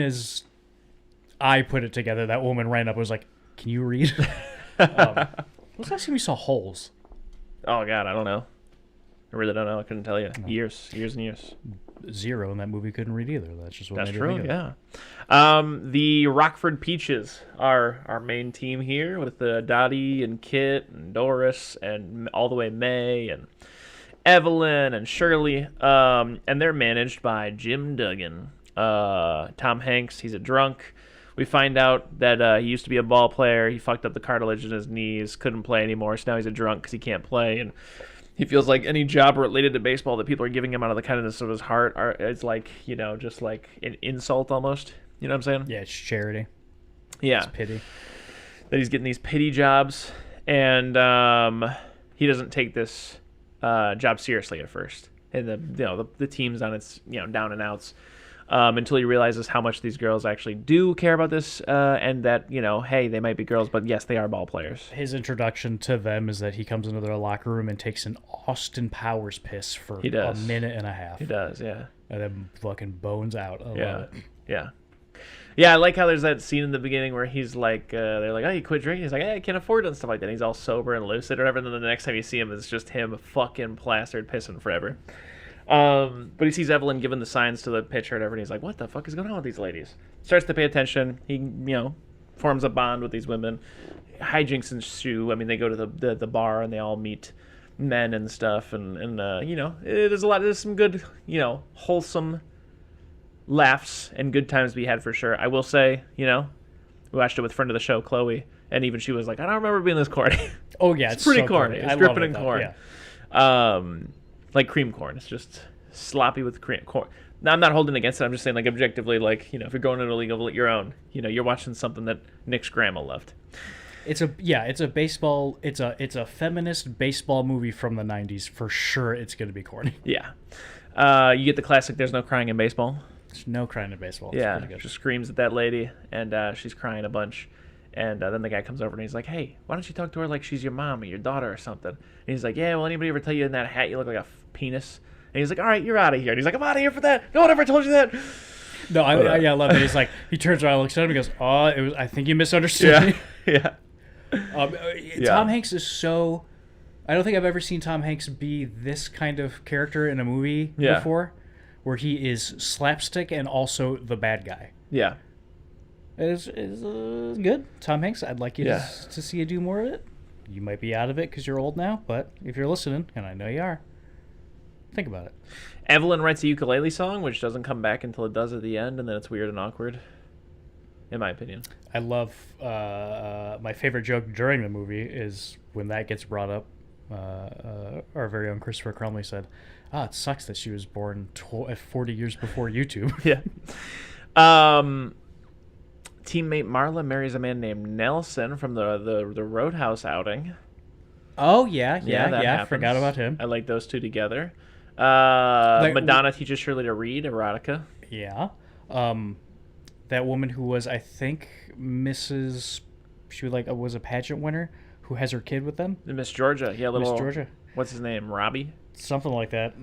I put it together, that woman ran up and was like, can you read? What's that scene we saw holes? Oh God, I don't know. I really don't know. I couldn't tell you. Years and years. Zero in that movie couldn't read either. That's just what That's made it true. think of it. Yeah. The Rockford Peaches are our main team here with Dottie and Kit and Doris and all the way May and Evelyn and Shirley. And they're managed by Jim Duggan. Tom Hanks, he's a drunk. We find out that he used to be a ball player. He fucked up the cartilage in his knees, couldn't play anymore. So now he's a drunk because he can't play. And he feels like any job related to baseball that people are giving him out of the kindness of his heart it's like, you know, just like an insult almost. You know what I'm saying? Yeah, it's charity. Yeah. It's pity. That he's getting these pity jobs. And he doesn't take this job seriously at first. And the team's on its, down and outs. Until he realizes how much these girls actually do care about this, and that, hey, they might be girls, but yes, they are ball players. His introduction to them is that he comes into their locker room and takes an Austin Powers piss for He a does. minute and a half. He does, yeah. And then fucking bones out. I love it. Yeah. Yeah, I like how there's that scene in the beginning where he's like, they're like, oh, you quit drinking? He's like, hey, I can't afford it and stuff like that. And he's all sober and lucid or whatever. And then the next time you see him, it's just him fucking plastered pissing forever. But he sees Evelyn giving the signs to the pitcher and everything. He's like, what the fuck is going on with these ladies? Starts to pay attention. He, forms a bond with these women. Hijinks ensue. I mean, they go to the bar and they all meet men and stuff, and there's some good, wholesome laughs and good times to be had for sure. I will say, we watched it with friend of the show, Chloe, and even she was like, I don't remember being this corny. Oh yeah, it's pretty so corny. It's I dripping love in it, though. corn. Yeah. Like cream corn. It's just sloppy with cream corn. Now, I'm not holding against it. I'm just saying, like, objectively, like, if you're going into a league of your own, you're watching something that Nick's grandma loved. It's a feminist baseball movie from the 90s for sure. It's going to be corny. Yeah. You get the classic "There's no crying in baseball." There's no crying in baseball. It's Yeah, pretty good. just screams at that lady, and she's crying a bunch. And then the guy comes over and he's like, "Hey, why don't you talk to her like she's your mom or your daughter or something?" And he's like, "Yeah, well, anybody ever tell you in that hat you look like a penis?" And he's like, "All right, you're out of here." And he's like, "I'm out of here for that. No one ever told you that." No, I love it. He's like, he turns around, looks at him, and goes, "Oh, I think you misunderstood me." Yeah. Tom Hanks is so. I don't think I've ever seen Tom Hanks be this kind of character in a movie before, where he is slapstick and also the bad guy. Yeah. It's good. Tom Hanks, I'd like you to see you do more of it. You might be out of it because you're old now, but if you're listening, and I know you are, think about it. Evelyn writes a ukulele song, which doesn't come back until it does at the end, and then it's weird and awkward, in my opinion. I love my favorite joke during the movie is when that gets brought up. Our very own Christopher Crumley said, it sucks that she was born 40 years before YouTube. Yeah. Teammate Marla marries a man named Nelson from the Roadhouse outing. Oh, yeah. Happens. Forgot about him. I like those two together. Madonna teaches Shirley to read erotica. Yeah. That woman who was, I think, Mrs. She was a pageant winner who has her kid with them. Miss Georgia. Yeah, Miss Georgia. What's his name? Robbie? Something like that.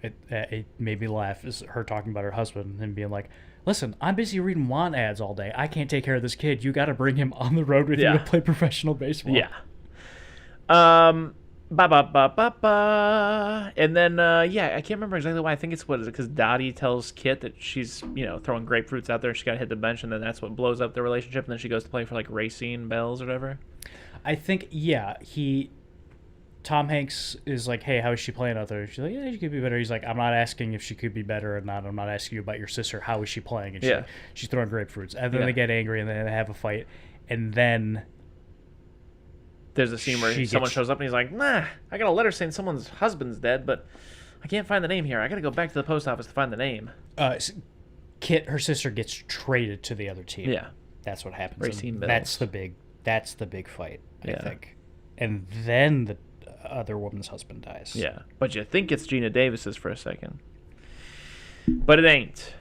It made me laugh is her talking about her husband and being like, listen, I'm busy reading want ads all day. I can't take care of this kid. You got to bring him on the road with you to play professional baseball. Yeah. And then, I can't remember exactly why. I think it's because Dottie tells Kit that she's, throwing grapefruits out there. She got to hit the bench, and then that's what blows up their relationship. And then she goes to play for, like, Racine Bells or whatever. I think, Tom Hanks is like, hey, how is she playing out there? She's like, yeah, she could be better. He's like, I'm not asking if she could be better or not. I'm not asking you about your sister. How is she playing? And she's throwing grapefruits. And then they get angry, and then they have a fight. And then there's a scene where someone shows up, and he's like, nah, I got a letter saying someone's husband's dead, but I can't find the name here. I got to go back to the post office to find the name. Kit, her sister, gets traded to the other team. Yeah. That's what happens. Racine Bells. That's the big fight, I think. And then the other woman's husband dies. Yeah, but you think it's Gina Davis's for a second, but it ain't.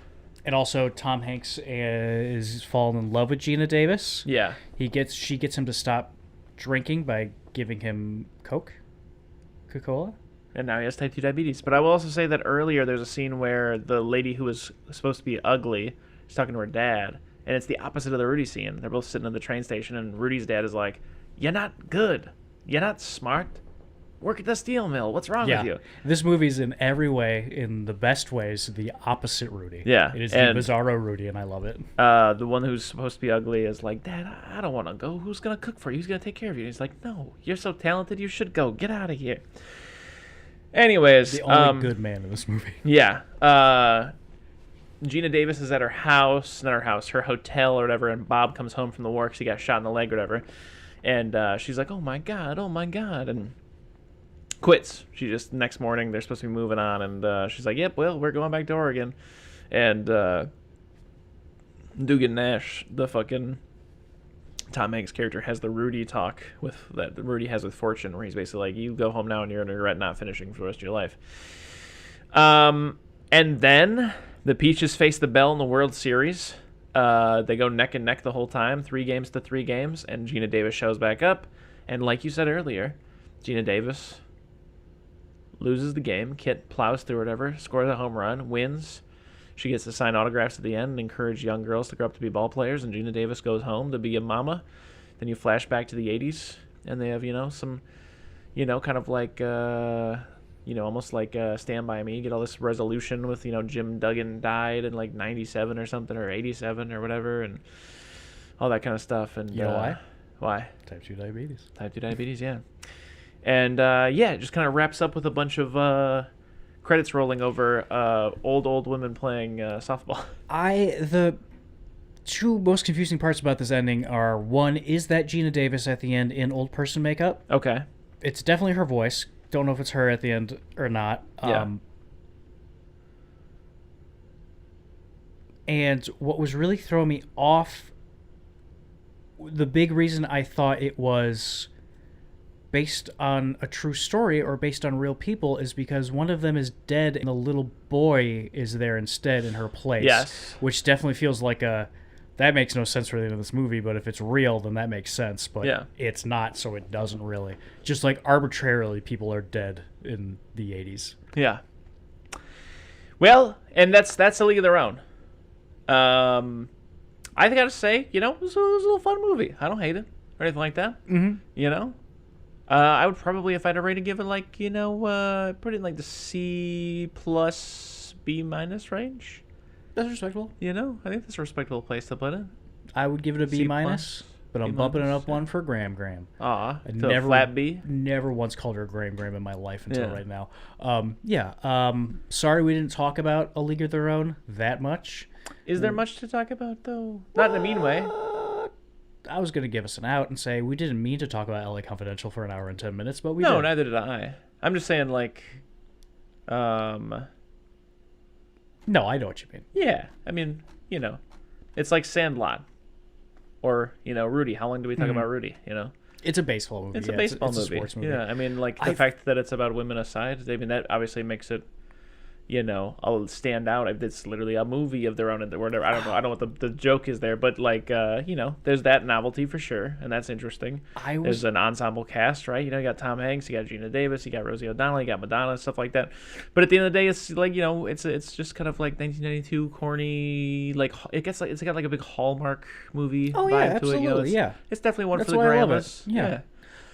And also, Tom Hanks is falling in love with Gina Davis. Yeah, she gets him to stop drinking by giving him Coca-Cola, and now he has type 2 diabetes. But I will also say that earlier there's a scene where the lady who was supposed to be ugly is talking to her dad, and it's the opposite of the Rudy scene. They're both sitting at the train station, and Rudy's dad is like, "You're not good. You're not smart. Work at the steel mill. What's wrong with you?" This movie's in every way, in the best ways, the opposite Rudy. Yeah. It is the bizarro Rudy, and I love it. The one who's supposed to be ugly is like, "Dad, I don't want to go. Who's going to cook for you? Who's going to take care of you?" And he's like, "No, you're so talented. You should go. Get out of here." Anyways. The only good man in this movie. Yeah. Gina Davis is at her house, her hotel or whatever, and Bob comes home from the war because he got shot in the leg or whatever. And she's like, oh my God. And quits. She just, next morning, they're supposed to be moving on, and she's like, yep, well, we're going back to Oregon. And Dugan Nash, the fucking Tom Hanks character, has the Rudy talk that Rudy has with Fortune, where he's basically like, you go home now and you're going to regret not finishing for the rest of your life. And then the Peaches face the Bell in the World Series. They go neck and neck the whole time, 3-3 games, and Gina Davis shows back up. And like you said earlier, Gina Davis loses the game. Kit plows through whatever, scores a home run, wins. She gets to sign autographs at the end and encourage young girls to grow up to be ball players, and Gina Davis goes home to be a mama. Then you flash back to the 80s, and they have, some, kind of like, almost like Stand By Me. You get all this resolution with, Jim Duggan died in like 97 or something, or 87 or whatever, and all that kind of stuff. And you know why? Why? Type 2 diabetes. Type 2 diabetes, yeah. And, it just kind of wraps up with a bunch of credits rolling over old women playing softball. The two most confusing parts about this ending are, one, is that Gina Davis at the end in old person makeup? Okay. It's definitely her voice. Don't know if it's her at the end or not. Yeah. And what was really throwing me off, the big reason I thought it was based on a true story or based on real people is because one of them is dead and the little boy is there instead in her place. Yes. Which definitely feels like that makes no sense for the end of this movie, but if it's real, then that makes sense. But it's not, so it doesn't really. Just like arbitrarily, people are dead in the 80s. Yeah. Well, and that's A League of Their Own. I gotta say, it was a little fun movie. I don't hate it or anything like that. Mm-hmm. I would probably, if I had a rating, give it put it in like the C plus B minus range. That's respectable. I think that's a respectable place to put it. I would give it a B C minus, but I'm bumping it up one for Graham. Aw, a flat B? Never once called her Graham in my life until right now. Sorry we didn't talk about A League of Their Own that much. Is there much to talk about, though? Not in a mean way. I was going to give us an out and say we didn't mean to talk about LA Confidential for an hour and 10 minutes, but we did. No, neither did I. I'm just saying, No, I know what you mean. Yeah. I mean, it's like Sandlot. Or, Rudy. How long do we talk about Rudy, It's a baseball movie. It's a baseball movie. It's a sports movie. Yeah, I mean, the fact that it's about women aside, I mean, that obviously makes it, I'll stand out. It's literally a movie of their own. Or whatever. I don't know what the joke is there, but there's that novelty for sure, and that's interesting. There's an ensemble cast, right? You got Tom Hanks, you got Gina Davis, you got Rosie O'Donnell, you got Madonna, stuff like that. But at the end of the day, it's it's just kind of like 1992 corny. It's got like a big Hallmark movie vibe to absolutely, it. It's definitely one That's for the why I love grandmas. it. Yeah.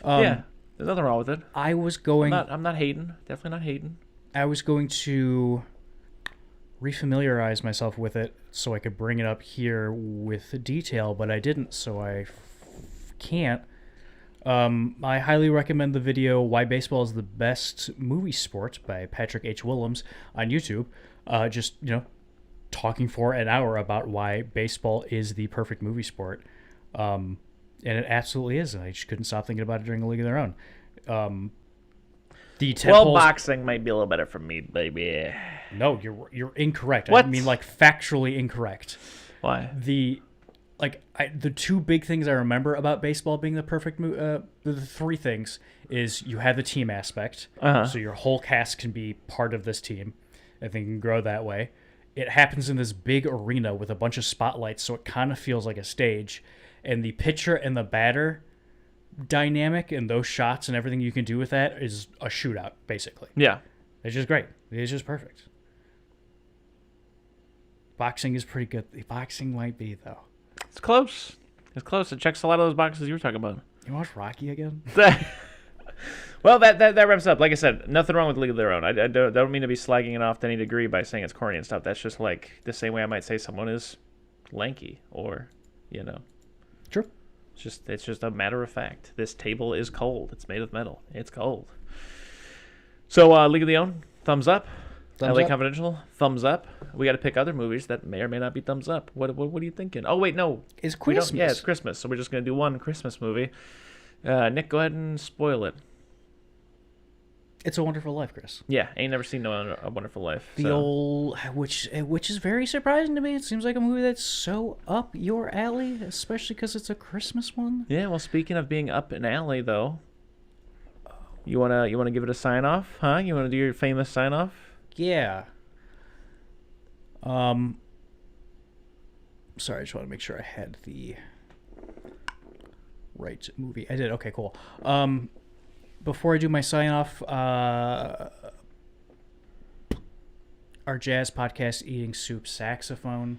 Yeah. There's nothing wrong with it. I'm not hating. Definitely not hating. I was going to refamiliarize myself with it so I could bring it up here with detail, but I didn't, so I can't. I highly recommend the video Why Baseball is the Best Movie Sport by Patrick H. Willems on YouTube. Talking for an hour about why baseball is the perfect movie sport. And it absolutely is, and I just couldn't stop thinking about it during A League of Their Own. Boxing might be a little better for me, baby. No, you're incorrect. What? I mean, factually incorrect. Why? The two big things I remember about baseball being the perfect the three things is you have the team aspect, so your whole cast can be part of this team, and they can grow that way. It happens in this big arena with a bunch of spotlights, so it kind of feels like a stage, and the pitcher and the batter dynamic and those shots and everything you can do with that is a shootout, basically. Yeah. It's just great. It's just perfect. Boxing is pretty good. The boxing might be, though. It's close. It checks a lot of those boxes you were talking about. You watch Rocky again? Well, that wraps up. Like I said, nothing wrong with League of Their Own. I don't mean to be slagging it off to any degree by saying it's corny and stuff. That's just like the same way I might say someone is lanky or, True. It's just a matter of fact. This table is cold. It's made of metal. It's cold. So, League of Their Own, thumbs up. LA Confidential, thumbs up. We got to pick other movies that may or may not be thumbs up. What are you thinking? Oh wait, no. It's Christmas. Yeah, it's Christmas. So we're just gonna do one Christmas movie. Nick, go ahead and spoil it. It's a Wonderful Life, Chris. Yeah, ain't never seen A Wonderful Life. Which is very surprising to me. It seems like a movie that's so up your alley, especially because it's a Christmas one. Yeah, well, speaking of being up an alley, though, you wanna give it a sign off, huh? You wanna do your famous sign off? Yeah. Sorry, I just want to make sure I had the right movie. I did. Okay, cool. Before I do my sign off, our jazz podcast, Eating Soup Saxophone,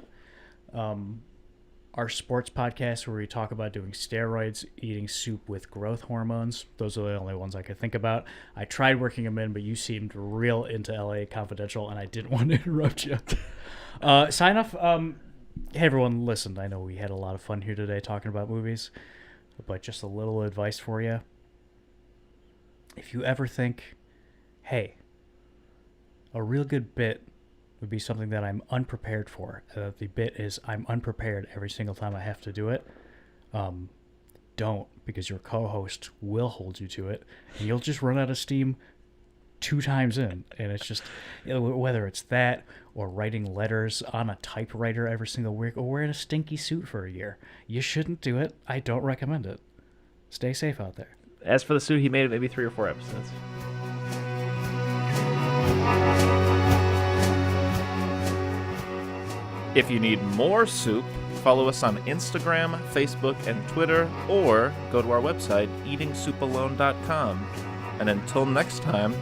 our sports podcast where we talk about doing steroids, eating soup with growth hormones. Those are the only ones I could think about. I tried working them in, but you seemed real into LA Confidential, and I didn't want to interrupt you. Sign off. Hey, everyone, listen, I know we had a lot of fun here today talking about movies. But just a little advice for you. If you ever think, hey, a real good bit would be something that I'm unprepared for, the bit is I'm unprepared every single time I have to do it, don't, because your co-host will hold you to it, and you'll just run out of steam 2 times in. And it's just, whether it's that or writing letters on a typewriter every single week or wearing a stinky suit for a year, you shouldn't do it. I don't recommend it. Stay safe out there. As for the suit, he made it maybe 3 or 4 episodes. If you need more soup, follow us on Instagram, Facebook, and Twitter, or go to our website, eatingsoupalone.com. And until next time,